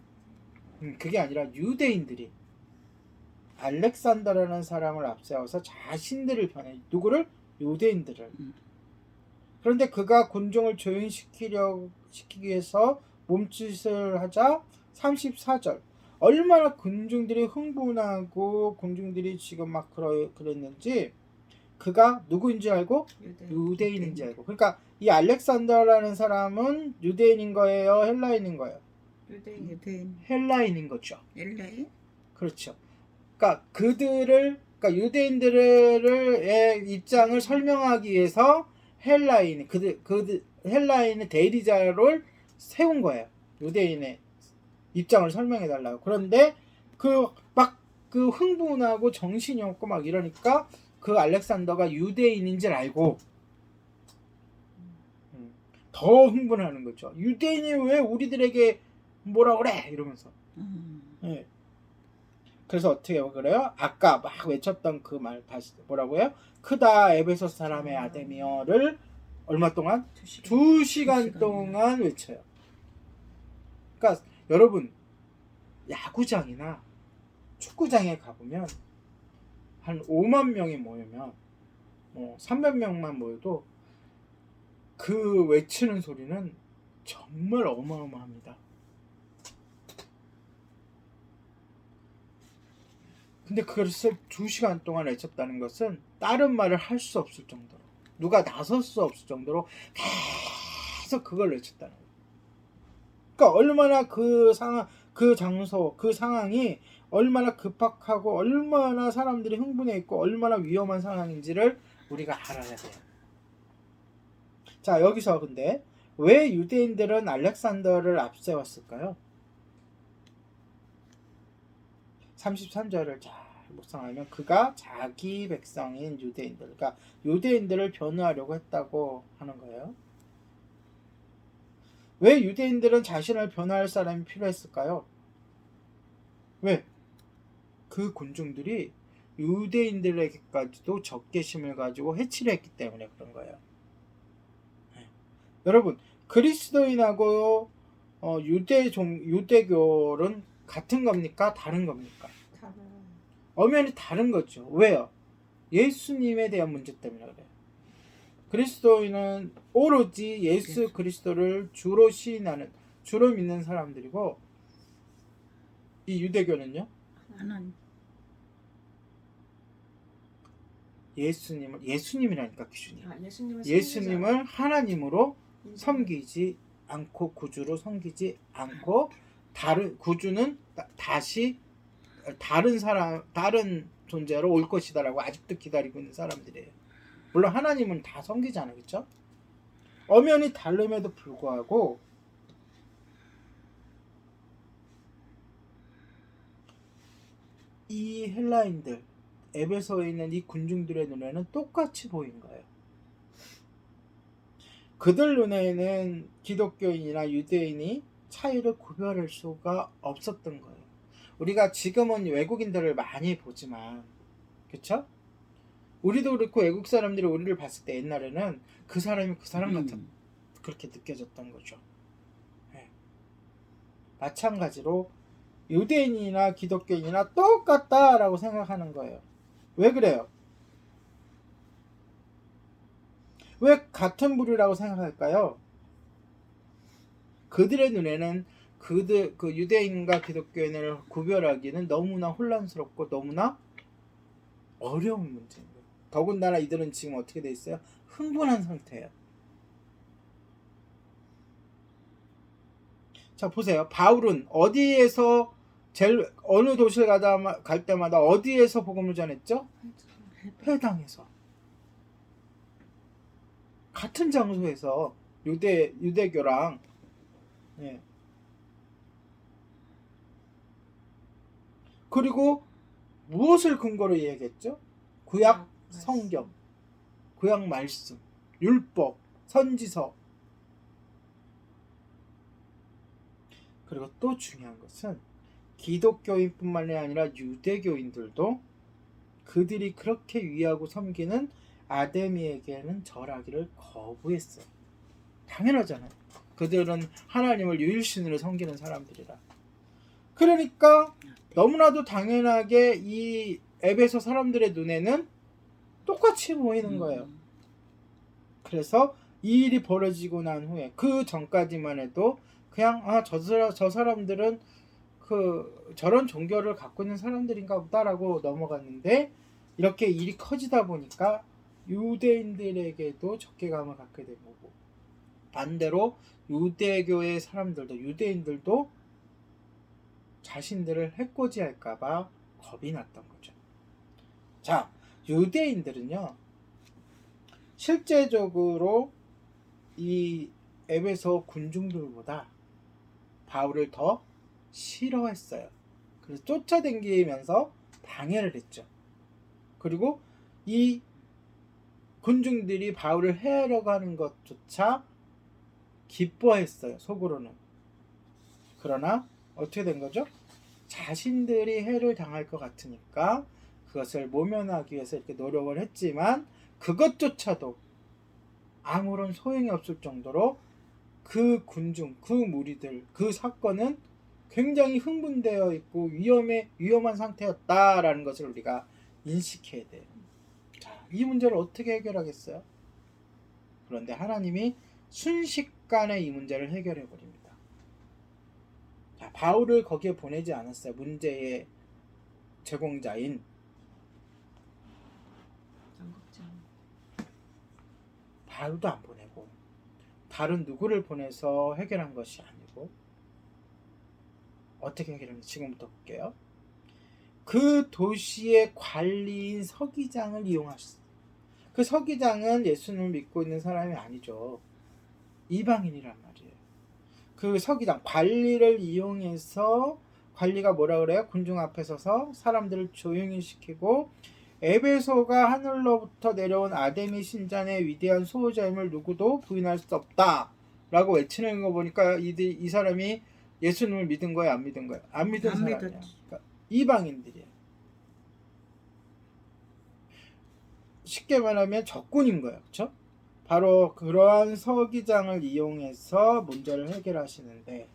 그게 아니라 유대인들이 알렉산더라는 사람을 앞세워서 자신들을 누구를? 유대인들을. 그런데 그가 군중을 조용시키기 위해서 몸짓을 하자 34절 얼마나 군중들이 흥분하고 군중들이 지금 막 그랬는지 그가 누구인지 알고? 유대인인지 알고. 그러니까 이 알렉산더라는 사람은 유대인인 거예요? 헬라인인 거예요? 유대인. 헬라인인 거죠. 헬라인? 그렇죠. 그러니까 유대인들의 입장을 설명하기 위해서 헬라인의 대리자를 세운 거예요. 유대인의 입장을 설명해 달라고. 그런데 그 흥분하고 정신이 없고 막 이러니까 그 알렉산더가 유대인인 줄 알고 더 흥분하는 거죠. 유대인이 왜 우리들에게 뭐라 그래? 이러면서. 네. 그래서 어떻게 그래요? 아까 막 외쳤던 그 말 다시 뭐라고요? 크다 에베소 사람의 아데미어를 얼마 동안? 2시간 동안 외쳐요. 그러니까 여러분 야구장이나 축구장에 가보면 한 5만 명이 모이면 300명만 모여도 그 외치는 소리는 정말 어마어마합니다. 근데 그것을 2시간 동안 외쳤다는 것은 다른 말을 할 수 없을 정도로 누가 나설 수 없을 정도로 계속 그걸 외쳤다는 거예요. 그러니까 얼마나 그 장소, 그 상황이 얼마나 급박하고 얼마나 사람들이 흥분해 있고 얼마나 위험한 상황인지를 우리가 알아야 돼요. 자, 여기서 근데 왜 유대인들은 알렉산더를 앞세웠을까요? 33절을 잘 묵상하면 그가 자기 백성인 유대인들, 그러니까 유대인들을 변호하려고 했다고 하는 거예요. 왜 유대인들은 자신을 변호할 사람이 필요했을까요? 왜? 그 군중들이 유대인들에게까지도 적개심을 가지고 해치려 했기 때문에 그런 거예요. 네. 여러분, 그리스도인하고 유대교는 같은 겁니까? 다른 겁니까? 엄연히 다른 거죠. 왜요? 예수님에 대한 문제 때문에 그래요. 그리스도인은 오로지 예수 그리스도를 주로 믿는 사람들이고 이 유대교는요? 하나님. 예수님이라니까 기준이. 예수님을 예수님을 하나님으로 섬기지 않고 구주로 섬기지 않고 다른 구주는 다시 다른 사람 다른 존재로 올 것이다라고 아직도 기다리고 있는 사람들이에요. 물론 하나님은 다 섬기잖아요, 그렇죠? 엄연히 다름에도 불구하고 이 헬라인들 에베소에 있는 이 군중들의 눈에는 똑같이 보인 거예요. 그들 눈에는 기독교인이나 유대인이 차이를 구별할 수가 없었던 거예요. 우리가 지금은 외국인들을 많이 보지만, 그렇죠? 우리도 그렇고 외국 사람들이 우리를 봤을 때 옛날에는 그 사람이 그 사람 같은 그렇게 느껴졌던 거죠. 네. 마찬가지로 유대인이나 기독교인이나 똑같다라고 생각하는 거예요. 왜 그래요? 왜 같은 부류라고 생각할까요? 그들의 눈에는 그 유대인과 기독교인을 구별하기는 너무나 혼란스럽고 너무나 어려운 문제인 거예요. 더군다나 이들은 지금 어떻게 돼 있어요? 흥분한 상태예요. 자, 보세요. 바울은 어디에서 어느 도시를 갈 때마다 어디에서 복음을 전했죠? 회당에서. 같은 장소에서 유대교랑 예. 그리고 무엇을 근거로 얘기했죠? 구약 성경, 구약 말씀, 율법, 선지서. 그리고 또 중요한 것은 기독교인뿐만이 아니라 유대교인들도 그들이 그렇게 위하고 섬기는 아데미에게는 절하기를 거부했어요. 당연하잖아요. 그들은 하나님을 유일신으로 섬기는 사람들이라. 그러니까 너무나도 당연하게 이 에베소 사람들의 눈에는 똑같이 보이는 거예요. 그래서 이 일이 벌어지고 난 후에 그 전까지만 해도 그냥 저 사람들은 저런 종교를 갖고 있는 사람들인가 보다라고 넘어갔는데 이렇게 일이 커지다 보니까 유대인들에게도 적개감을 갖게 된 거고 반대로 유대교의 사람들도 유대인들도 자신들을 해코지할까봐 겁이 났던 거죠. 자, 유대인들은요 실제적으로 이 에베소 군중들보다 바울을 더 싫어했어요. 그래서 쫓아다니면서 방해를 했죠. 그리고 이 군중들이 바울을 해하려고 하는 것조차 기뻐했어요. 속으로는. 그러나 어떻게 된 거죠? 자신들이 해를 당할 것 같으니까 그것을 모면하기 위해서 이렇게 노력을 했지만 그것조차도 아무런 소용이 없을 정도로 그 군중, 그 무리들, 그 사건은 굉장히 흥분되어 있고 위험한 상태였다라는 것을 우리가 인식해야 돼요. 자, 이 문제를 어떻게 해결하겠어요? 그런데 하나님이 순식간에 이 문제를 해결해 버립니다. 자, 바울을 거기에 보내지 않았어요. 문제의 제공자인 바울도 안 보내고 다른 누구를 보내서 해결한 것이 아니고 어떻게 해결했는지 지금부터 볼게요. 그 도시의 관리인 서기장을 이용하셨어요. 그 서기장은 예수님을 믿고 있는 사람이 아니죠. 이방인이란 말이에요. 그 서기장 관리를 이용해서 관리가 뭐라 그래요? 군중 앞에 서서 사람들을 조용히 시키고 에베소가 하늘로부터 내려온 아데미 신전의 위대한 수호자임을 누구도 부인할 수 없다 라고 외치는 거 보니까 이 사람이 예수님을 믿은 거예요? 안 믿은 거예요? 안 믿은 사람이에요. 그러니까 이방인들이에요. 쉽게 말하면 적군인 거예요. 그렇죠? 바로 그러한 서기장을 이용해서 문제를 해결하시는데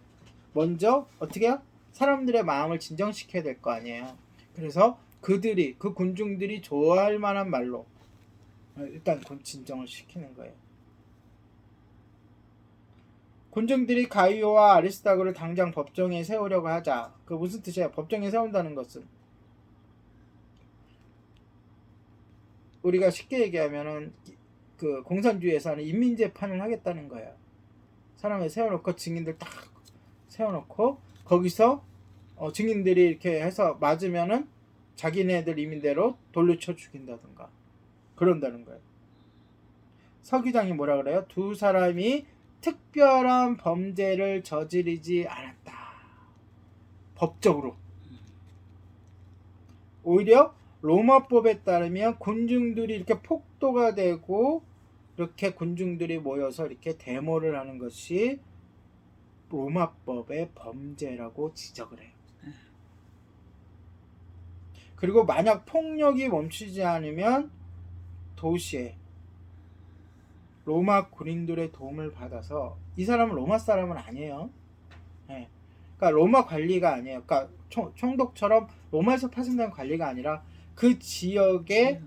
먼저 어떻게 해요? 사람들의 마음을 진정시켜야 될 거 아니에요. 그래서 그 군중들이 좋아할 만한 말로 일단 진정을 시키는 거예요. 군중들이 가이오와 아리스다고를 당장 법정에 세우려고 하자. 그 무슨 뜻이에요? 법정에 세운다는 것은 우리가 쉽게 얘기하면은 그 공산주의에서는 인민재판을 하겠다는 거예요. 사람을 세워놓고 증인들 딱 세워놓고 거기서 증인들이 이렇게 해서 맞으면은 자기네들 이민대로 돌로 쳐 죽인다든가 그런다는 거예요. 서기장이 뭐라 그래요? 두 사람이 특별한 범죄를 저지르지 않았다. 법적으로. 오히려 로마법에 따르면 군중들이 이렇게 폭도가 되고 이렇게 군중들이 모여서 이렇게 데모를 하는 것이 로마법의 범죄라고 지적을 해요. 그리고 만약 폭력이 멈추지 않으면 도시에 로마 군인들의 도움을 받아서 이 사람은 로마 사람은 아니에요. 네. 그러니까 로마 관리가 아니에요. 그러니까 총독처럼 로마에서 파생된 관리가 아니라 그 지역의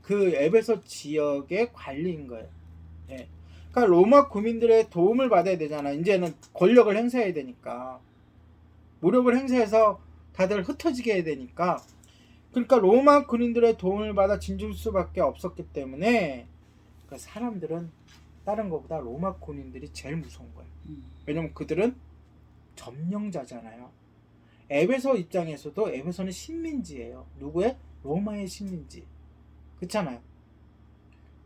그 에베소 지역의 관리인 거예요. 예. 그러니까 로마 국민들의 도움을 받아야 되잖아. 이제는 권력을 행사해야 되니까 무력을 행사해서 다들 흩어지게 해야 되니까 그러니까 로마 군인들의 도움을 받아 진줄 수밖에 없었기 때문에 그러니까 사람들은 다른 것보다 로마 군인들이 제일 무서운 거예요. 왜냐면 그들은 점령자잖아요. 에베소 입장에서도 에베소는 식민지예요. 누구의? 로마의 식민지. 그렇잖아요.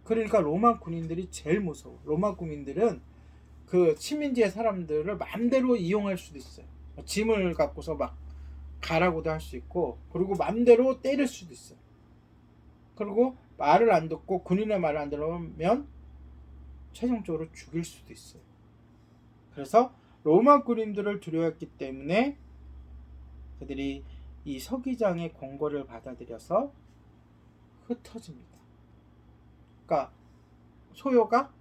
그러니까 로마 군인들이 제일 무서워. 로마 군인들은 그 식민지의 사람들을 마음대로 이용할 수도 있어요. 짐을 갖고서 막 가라고도 할 수 있고 그리고 마음대로 때릴 수도 있어요. 그리고 말을 안 듣고 군인의 말을 안 들으면 최종적으로 죽일 수도 있어요. 그래서 로마 군인들을 두려워했기 때문에 그들이 이 서기장의 권고를 받아들여서 흩어집니다. 그러니까 소요가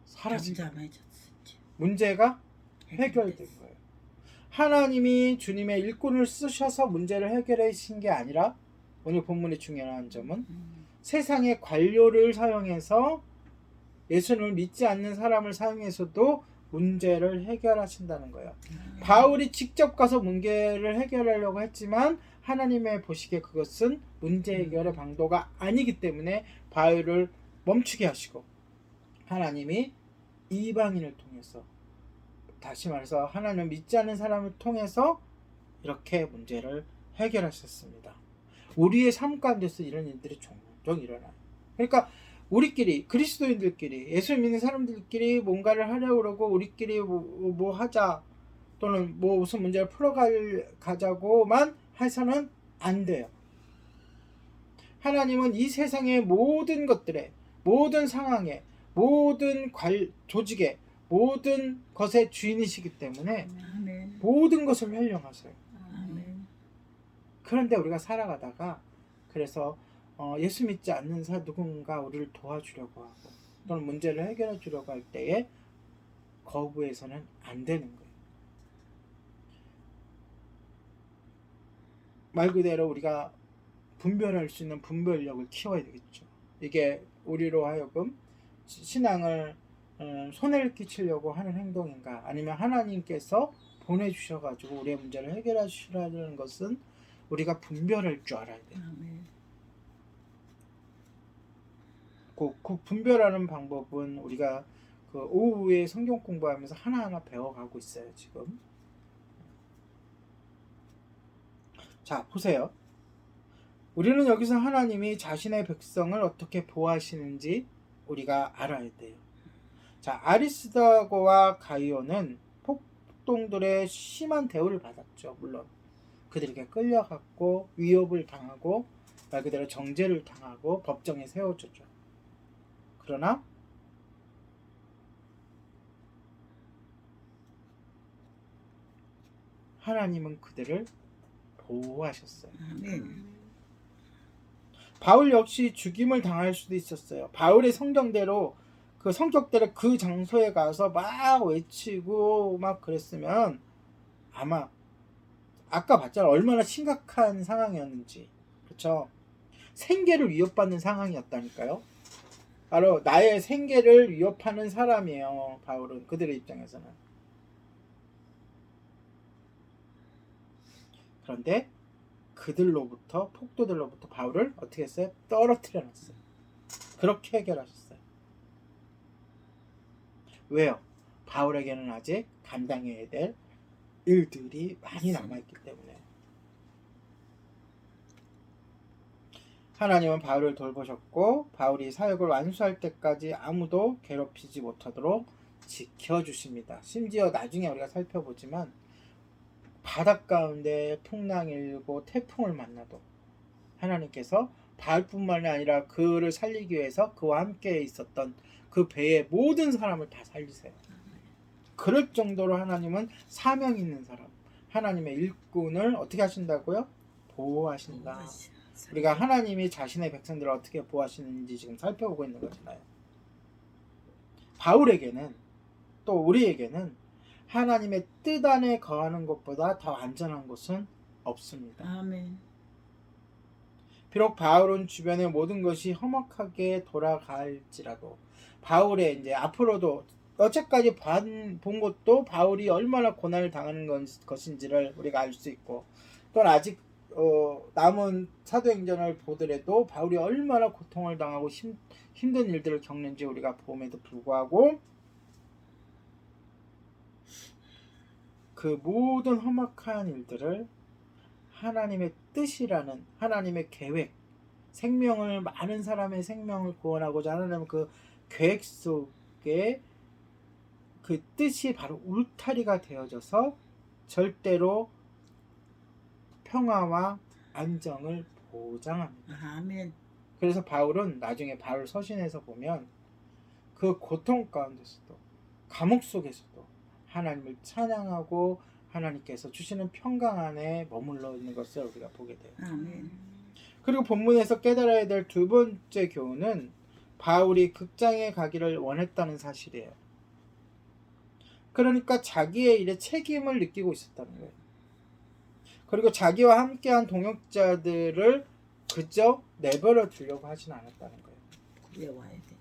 사라집니다. 문제가 해결된 거예요. 하나님이 주님의 일꾼을 쓰셔서 문제를 해결하신 게 아니라 오늘 본문의 중요한 점은 세상의 관료를 사용해서 예수님을 믿지 않는 사람을 사용해서도 문제를 해결하신다는 거예요. 바울이 직접 가서 문제를 해결하려고 했지만 하나님의 보시기에 그것은 문제 해결의 방도가 아니기 때문에 바울을 멈추게 하시고 하나님이 이방인을 통해서 다시 말해서 하나님을 믿지 않는 사람을 통해서 이렇게 문제를 해결하셨습니다. 우리의 삶 가운데서 이런 일들이 종종 일어나요. 그러니까 우리끼리 그리스도인들끼리 예수 믿는 사람들끼리 뭔가를 하려고 그러고 우리끼리 뭐 하자 또는 뭐 무슨 문제를 풀어가자고만 해서는 안 돼요. 하나님은 이 세상의 모든 것들에 모든 상황에 모든 조직에 모든 것의 주인이시기 때문에 아멘. 모든 것을 활용하세요. 아멘. 그런데 우리가 살아가다가 그래서 예수 믿지 않는 누군가 우리를 도와주려고 하고 또는 문제를 해결해 주려고 할 때에 거부해서는 안 되는 거예요. 말 그대로 우리가 분별할 수 있는 분별력을 키워야 되겠죠. 이게 우리로 하여금 신앙을 손해를 끼치려고 하는 행동인가 아니면 하나님께서 보내주셔가지고 우리의 문제를 해결하시라는 것은 우리가 분별할 줄 알아야 돼요. 아멘. 그 분별하는 방법은 우리가 그 오후에 성경 공부하면서 하나하나 배워가고 있어요. 지금 자 보세요. 우리는 여기서 하나님이 자신의 백성을 어떻게 보호하시는지 우리가 알아야 돼요. 자, 아리스다고와 가이오는 폭동들의 심한 대우를 받았죠. 물론 그들에게 끌려갔고 위협을 당하고 말 그대로 정죄를 당하고 법정에 세워졌죠. 그러나 하나님은 그들을 보호하셨어요. 아멘. 바울 역시 죽임을 당할 수도 있었어요. 바울의 성격대로 그 장소에 가서 막 외치고 막 그랬으면 아마 아까 봤잖아 얼마나 심각한 상황이었는지. 그렇죠? 생계를 위협받는 상황이었다니까요. 바로 나의 생계를 위협하는 사람이에요. 바울은 그들의 입장에서는. 그런데 그들로부터 폭도들로부터 바울을 어떻게 했어요? 떨어뜨려 놨어요. 그렇게 해결하셨어요. 왜요? 바울에게는 아직 감당해야 될 일들이 많이 남아있기 때문에 하나님은 바울을 돌보셨고 바울이 사역을 완수할 때까지 아무도 괴롭히지 못하도록 지켜주십니다. 심지어 나중에 우리가 살펴보지만 바닷가운데 풍랑이 일고 태풍을 만나도 하나님께서 바울뿐만이 아니라 그를 살리기 위해서 그와 함께 있었던 그 배의 모든 사람을 다 살리세요. 그럴 정도로 하나님은 사명 있는 사람, 하나님의 일꾼을 어떻게 하신다고요? 보호하신다. 우리가 하나님이 자신의 백성들을 어떻게 보호하시는지 지금 살펴보고 있는 거잖아요. 바울에게는 또 우리에게는 하나님의 뜻 안에 거하는 것보다 더 안전한 곳은 없습니다. 아멘. 비록 바울은 주변의 모든 것이 험악하게 돌아갈지라도 바울의 이제 앞으로도 여태까지 본 것도 바울이 얼마나 고난을 당하는 것인지를 우리가 알 수 있고 또 아직 남은 사도행전을 보더라도 바울이 얼마나 고통을 당하고 힘든 일들을 겪는지 우리가 봄에도 불구하고 그 모든 험악한 일들을 하나님의 뜻이라는 하나님의 계획, 생명을 많은 사람의 생명을 구원하고자 하는 그 계획 속에 그 뜻이 바로 울타리가 되어져서 절대로 평화와 안정을 보장합니다. 아멘. 그래서 바울은 나중에 바울 서신에서 보면 그 고통 가운데서도 감옥 속에서도 하나님을 찬양하고 하나님께서 주시는 평강 안에 머물러 있는 것을 우리가 보게 돼요. 아멘. 그리고 본문에서 깨달아야 될 두 번째 교훈은 바울이 극장에 가기를 원했다는 사실이에요. 그러니까 자기의 일에 책임을 느끼고 있었다는 거예요. 그리고 자기와 함께한 동역자들을 그저 내버려 두려고 하진 않았다는 거예요. 구해와야 되니까.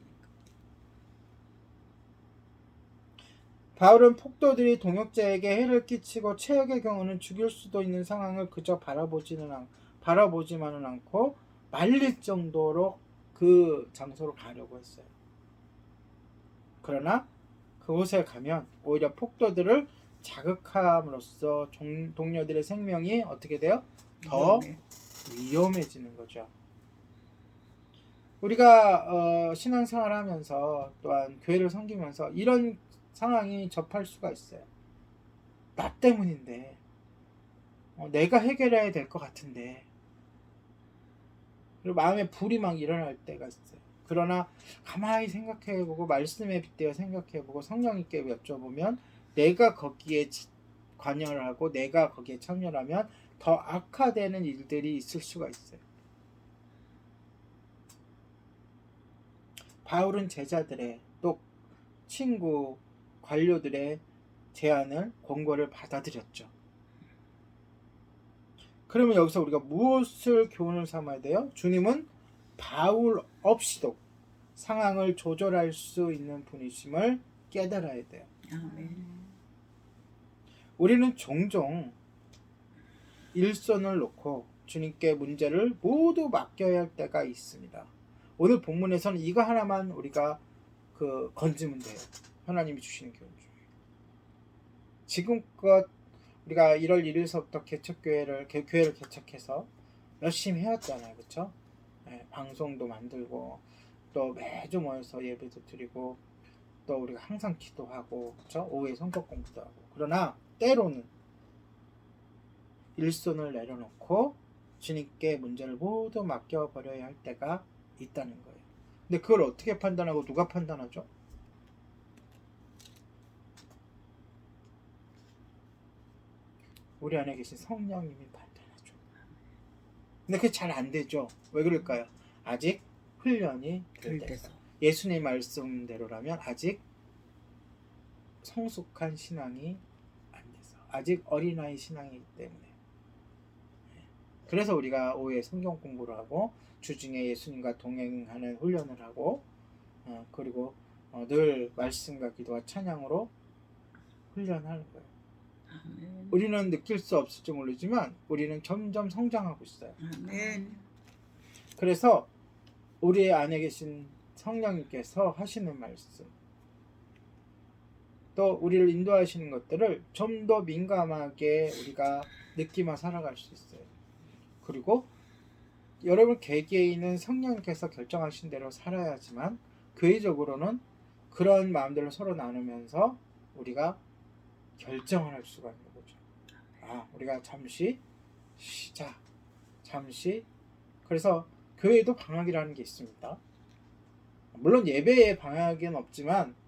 바울은 폭도들이 동역자에게 해를 끼치고 최악의 경우는 죽일 수도 있는 상황을 그저 바라보지만은 않고 말릴 정도로 그 장소로 가려고 했어요. 그러나 그곳에 가면 오히려 폭도들을 자극함으로써 동료들의 생명이 어떻게 돼요? 더 위험해지는 거죠. 우리가 신앙생활을 하면서 또한 교회를 섬기면서 이런 상황이 접할 수가 있어요. 나 때문인데 내가 해결해야 될 것 같은데 그리고 마음에 불이 막 일어날 때가 있어요. 그러나 가만히 생각해보고 말씀에 빗대어 생각해보고 성령님께 여쭤보면 내가 거기에 관여를 하고 내가 거기에 참여하면 더 악화되는 일들이 있을 수가 있어요. 바울은 제자들의 또 친구 관료들의 제안을 권고를 받아들였죠. 그러면 여기서 우리가 무엇을 교훈을 삼아야 돼요? 주님은 바울 없이도 상황을 조절할 수 있는 분이심을 깨달아야 돼요. 아멘. 우리는 종종 일손을 놓고 주님께 문제를 모두 맡겨야 할 때가 있습니다. 오늘 본문에서는 이거 하나만 우리가 건지면 돼요. 하나님이 주시는 교훈 중에. 지금껏 우리가 1월 1일서부터 교회를 개척해서 열심히 해왔잖아요. 그렇죠? 네, 방송도 만들고 또 매주 모여서 예배도 드리고 또 우리가 항상 기도하고 그렇죠? 오후에 성경 공부도 하고 그러나 때로는 일손을 내려놓고 주님께 문제를 모두 맡겨버려야 할 때가 있다는 거예요. 근데 그걸 어떻게 판단하고 누가 판단하죠? 우리 안에 계신 성령님이 판단하죠. 근데 그게 잘 안 되죠. 왜 그럴까요? 아직 훈련이 덜 돼서. 예수님 말씀대로라면 아직 성숙한 신앙이 안 돼서 아직 어린아이 신앙이기 때문에 그래서 우리가 오후에 성경 공부를 하고 주중에 예수님과 동행하는 훈련을 하고 그리고 늘 말씀과 기도와 찬양으로 훈련하는 거예요. 아멘. 우리는 느낄 수 없을지 모르지만 우리는 점점 성장하고 있어요. 아멘. 그래서 우리 안에 계신 성령님께서 하시는 말씀 또 우리를 인도하시는 것들을 좀 더 민감하게 우리가 느끼며 살아갈 수 있어요. 그리고 여러분 개개인은 성령께서 결정하신 대로 살아야지만 교회적으로는 그런 마음들을 서로 나누면서 우리가 결정을 할 수가 있는 거죠. 우리가 잠시 쉬자. 잠시. 그래서 교회에도 방학이라는 게 있습니다. 물론 예배에 방학은 없지만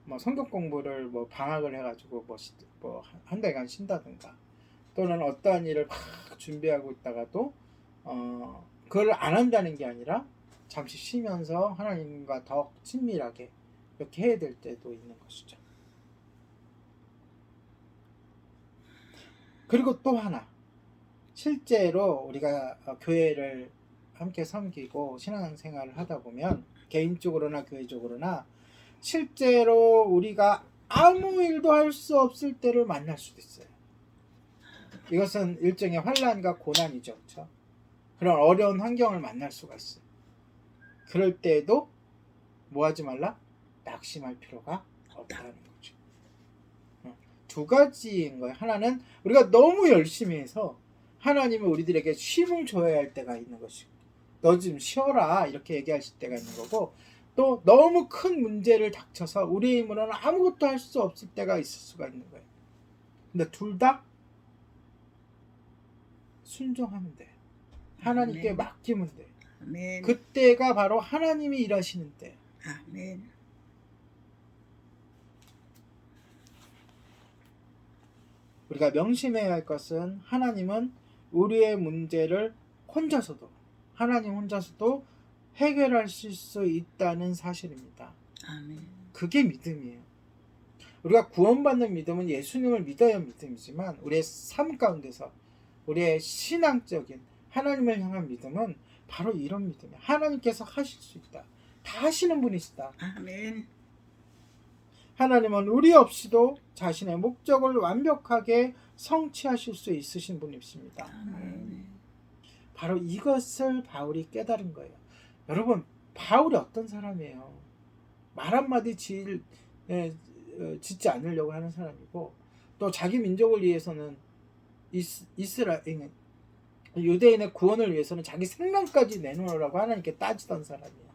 뭐 성경 공부를 뭐 방학을 해가지고 뭐 한 달간 쉰다든가 또는 어떠한 일을 막 준비하고 있다가도 그걸 안 한다는 게 아니라 잠시 쉬면서 하나님과 더 친밀하게 이렇게 해야 될 때도 있는 것이죠. 그리고 또 하나, 실제로 우리가 교회를 함께 섬기고 신앙생활을 하다 보면 개인적으로나 교회적으로나 실제로 우리가 아무 일도 할 수 없을 때를 만날 수도 있어요. 이것은 일종의 환난과 고난이죠. 그렇죠? 그런 어려운 환경을 만날 수가 있어요. 그럴 때에도 뭐 하지 말라? 낙심할 필요가 없다는 거죠. 두 가지인 거예요. 하나는 우리가 너무 열심히 해서 하나님은 우리들에게 쉼을 줘야 할 때가 있는 것이고, 너 좀 쉬어라 이렇게 얘기하실 때가 있는 거고, 또 너무 큰 문제를 닥쳐서 우리의 힘으로는 아무것도 할 수 없을 때가 있을 수가 있는 거예요. 근데 둘 다 순종하면 돼. 하나님께 아멘. 맡기면 돼. 아멘. 그때가 바로 하나님이 일하시는 때. 아멘. 우리가 명심해야 할 것은 하나님은 우리의 문제를 하나님 혼자서도 해결하실 수 있다는 사실입니다. 아멘. 그게 믿음이에요. 우리가 구원받는 믿음은 예수님을 믿어야 믿음이지만 우리의 삶 가운데서 우리의 신앙적인 하나님을 향한 믿음은 바로 이런 믿음이에요. 하나님께서 하실 수 있다. 다 하시는 분이시다. 아멘. 하나님은 우리 없이도 자신의 목적을 완벽하게 성취하실 수 있으신 분이십니다. 아멘. 바로 이것을 바울이 깨달은 거예요. 여러분, 바울이 어떤 사람이에요? 말 한마디 짓지 않으려고 하는 사람이고, 또 자기 민족을 위해서는 유대인의 구원을 위해서는 자기 생명까지 내놓으라고 하나님께 따지던 사람이에요.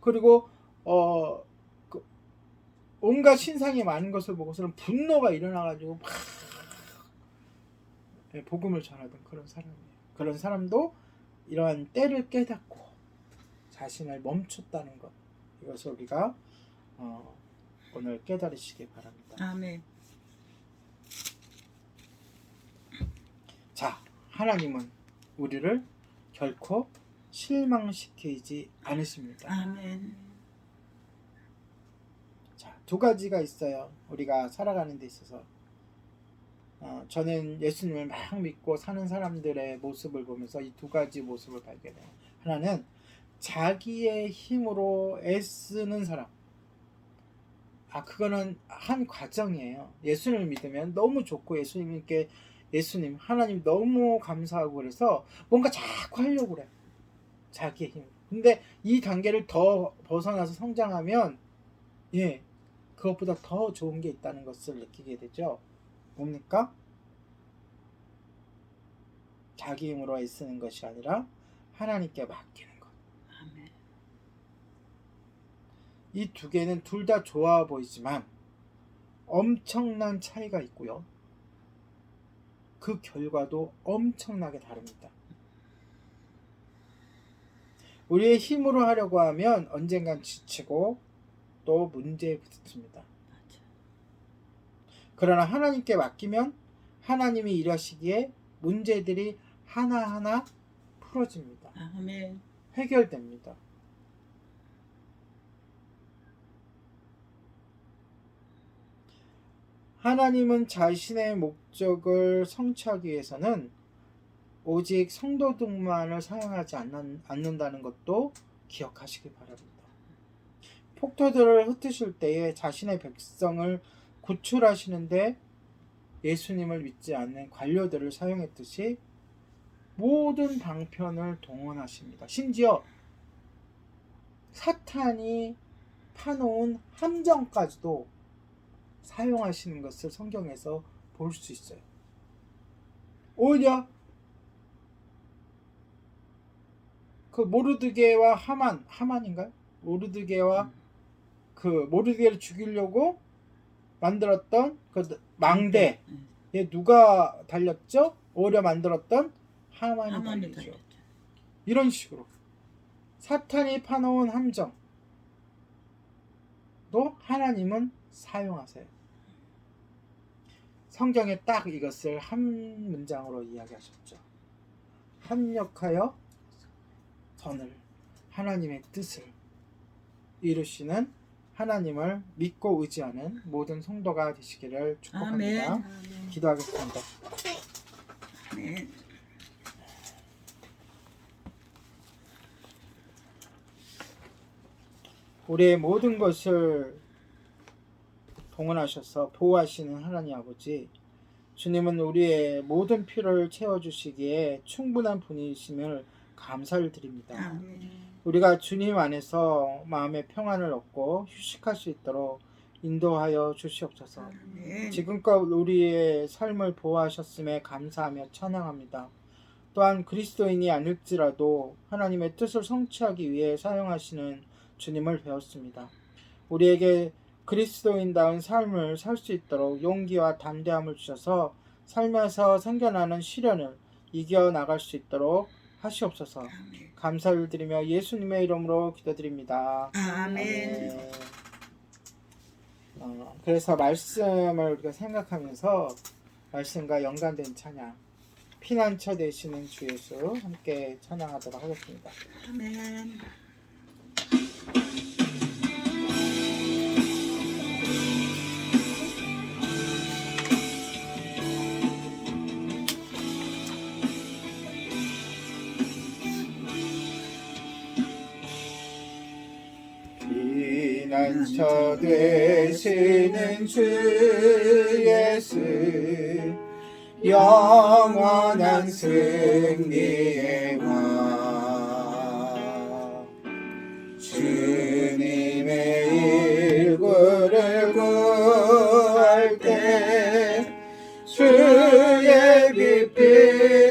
그리고 온갖 신상이 많은 것을 보고서는 분노가 일어나가지고 막 복음을 전하던 그런 사람이에요. 그런 사람도 이러한 때를 깨닫고 자신을 멈췄다는 것, 이것을 우리가 오늘 깨달으시기 바랍니다. 아멘. 자, 하나님은 우리를 결코 실망시키지 않으십니다. 아멘. 자, 두 가지가 있어요. 우리가 살아가는 데 있어서 저는 예수님을 막 믿고 사는 사람들의 모습을 보면서 이 두 가지 모습을 발견해요. 하나는 자기의 힘으로 애쓰는 사람. 그거는 한 과정이에요. 예수님을 믿으면 너무 좋고 예수님 하나님 너무 감사하고 그래서 뭔가 자꾸 하려고 그래. 자기의 힘. 근데 이 단계를 더 벗어나서 성장하면 그것보다 더 좋은 게 있다는 것을 느끼게 되죠. 뭡니까? 자기 힘으로 애쓰는 것이 아니라 하나님께 맡기는 것. 아멘. 이 두 개는 둘 다 좋아 보이지만 엄청난 차이가 있고요. 그 결과도 엄청나게 다릅니다. 우리의 힘으로 하려고 하면 언젠간 지치고 또 문제에 부딪힙니다. 그러나 하나님께 맡기면 하나님이 일하시기에 문제들이 하나하나 풀어집니다. 아멘. 해결됩니다. 하나님은 자신의 목적을 성취하기 위해서는 오직 성도들만을 사용하지 않는다는 것도 기억하시기 바랍니다. 폭도들을 흩으실 때에 자신의 백성을 구출하시는데 예수님을 믿지 않는 관료들을 사용했듯이 모든 방편을 동원하십니다. 심지어 사탄이 파놓은 함정까지도 사용하시는 것을 성경에서 볼 수 있어요. 오히려 그 모르드게와 하만인가요? 모르드게와 그 모르드게를 죽이려고 만들었던 그 망대에 누가 달렸죠? 오히려 만들었던 하만이 달렸죠. 이런 식으로 사탄이 파놓은 함정도 하나님은 사용하세요. 성경에 딱 이것을 한 문장으로 이야기하셨죠. 합력하여 선을, 하나님의 뜻을 이루시는 하나님을 믿고 의지하는 모든 성도가 되시기를 축복합니다. 아멘. 기도하겠습니다. 아멘. 우리의 모든 것을 동원하셔서 보호하시는 하나님 아버지, 주님은 우리의 모든 필요를 채워주시기에 충분한 분이심을 감사를 드립니다. 아멘. 우리가 주님 안에서 마음의 평안을 얻고 휴식할 수 있도록 인도하여 주시옵소서. 아멘. 지금껏 우리의 삶을 보호하셨음에 감사하며 찬양합니다. 또한 그리스도인이 아닐지라도 하나님의 뜻을 성취하기 위해 사용하시는 주님을 배웠습니다. 우리에게 그리스도인다운 삶을 살 수 있도록 용기와 담대함을 주셔서 살면서 생겨나는 시련을 이겨나갈 수 있도록 하시옵소서. 아멘. 감사를 드리며 예수님의 이름으로 기도드립니다. 아멘. 그래서 말씀을 우리가 생각하면서 말씀과 연관된 찬양, 피난처 되시는 주 예수 함께 찬양하도록 하겠습니다. 아멘. 피난처 되시는 주 예수, 영원한 승리의 왕, 주님의 일구를 구할 때 주의 빛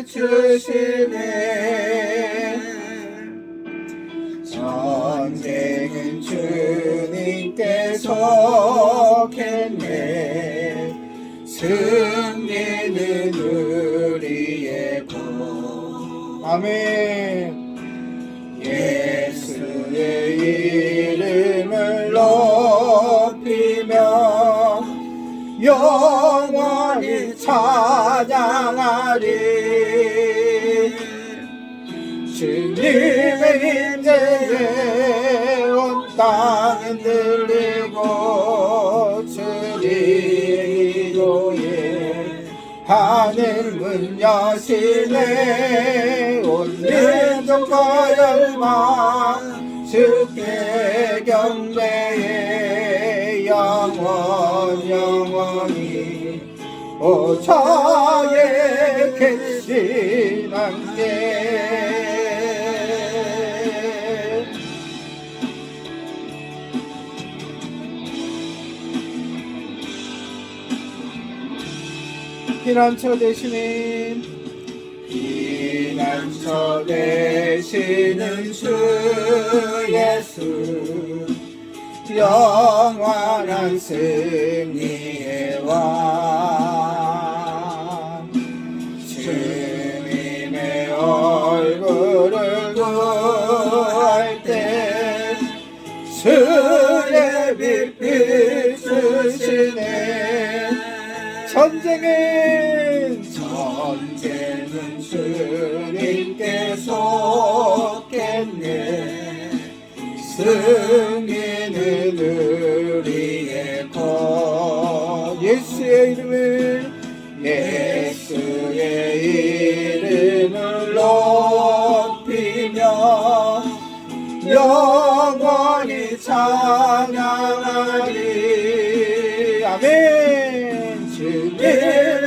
비추시네. 전쟁은 주님께 속했네. 승리는 우리의 것. 아멘. 예수의 이름을 높이며 영원히 찬양하리. 주님의 임재에 온 땅은 들리고 주님 이도에 하늘 문 여시네. 온 민족과 열망 주께 경배해. 영원히 오차에 계신 함께. 피난처 되시는 주 예수, 영원한 승리의 왕, 주님의 얼굴을 구할 때 주의 빛 비추시네. 전쟁은 주님께 속했네. 승리는 우리의 것. 예수의 이름을 높이며 영원히 찬양하리. 아멘. 주님의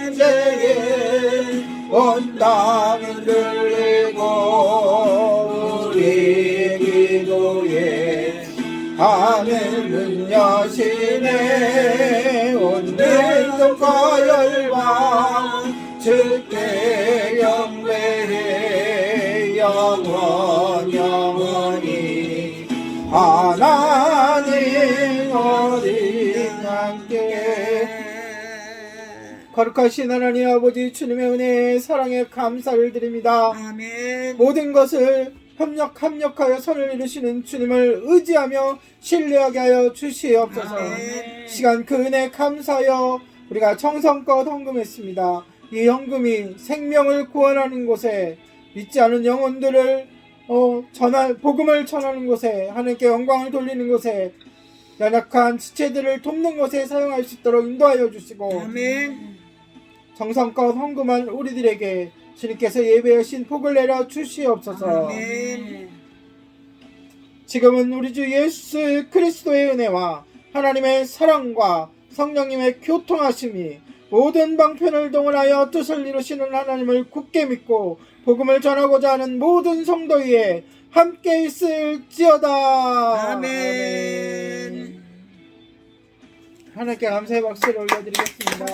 임재에 온 땅은 들리고 우리 기도에 하늘 하시네. 온 믿음과 열망 주께 경배해. 영원히 하나님 어린 양께. 거룩하신 하나님 아버지, 주님의 은혜에 사랑에 감사를 드립니다. 아멘. 모든 것을 합력하여 선을 이루시는 주님을 의지하며 신뢰하게 하여 주시옵소서. 아멘. 시간 그 은혜 감사하여 우리가 정성껏 헌금했습니다. 이 헌금이 생명을 구원하는 곳에, 믿지 않은 영혼들을 복음을 전하는 곳에, 하나님께 영광을 돌리는 곳에, 연약한 지체들을 돕는 곳에 사용할 수 있도록 인도하여 주시고, 아멘. 정성껏 헌금한 우리들에게 주님께서 예배하신 복을 내려 주시옵소서. 아멘. 지금은 우리 주 예수 그리스도의 은혜와 하나님의 사랑과 성령님의 교통하심이 모든 방편을 동원하여 뜻을 이루시는 하나님을 굳게 믿고 복음을 전하고자 하는 모든 성도 위에 함께 있을지어다. 아멘. 하나님께 감사의 박수를 올려드리겠습니다.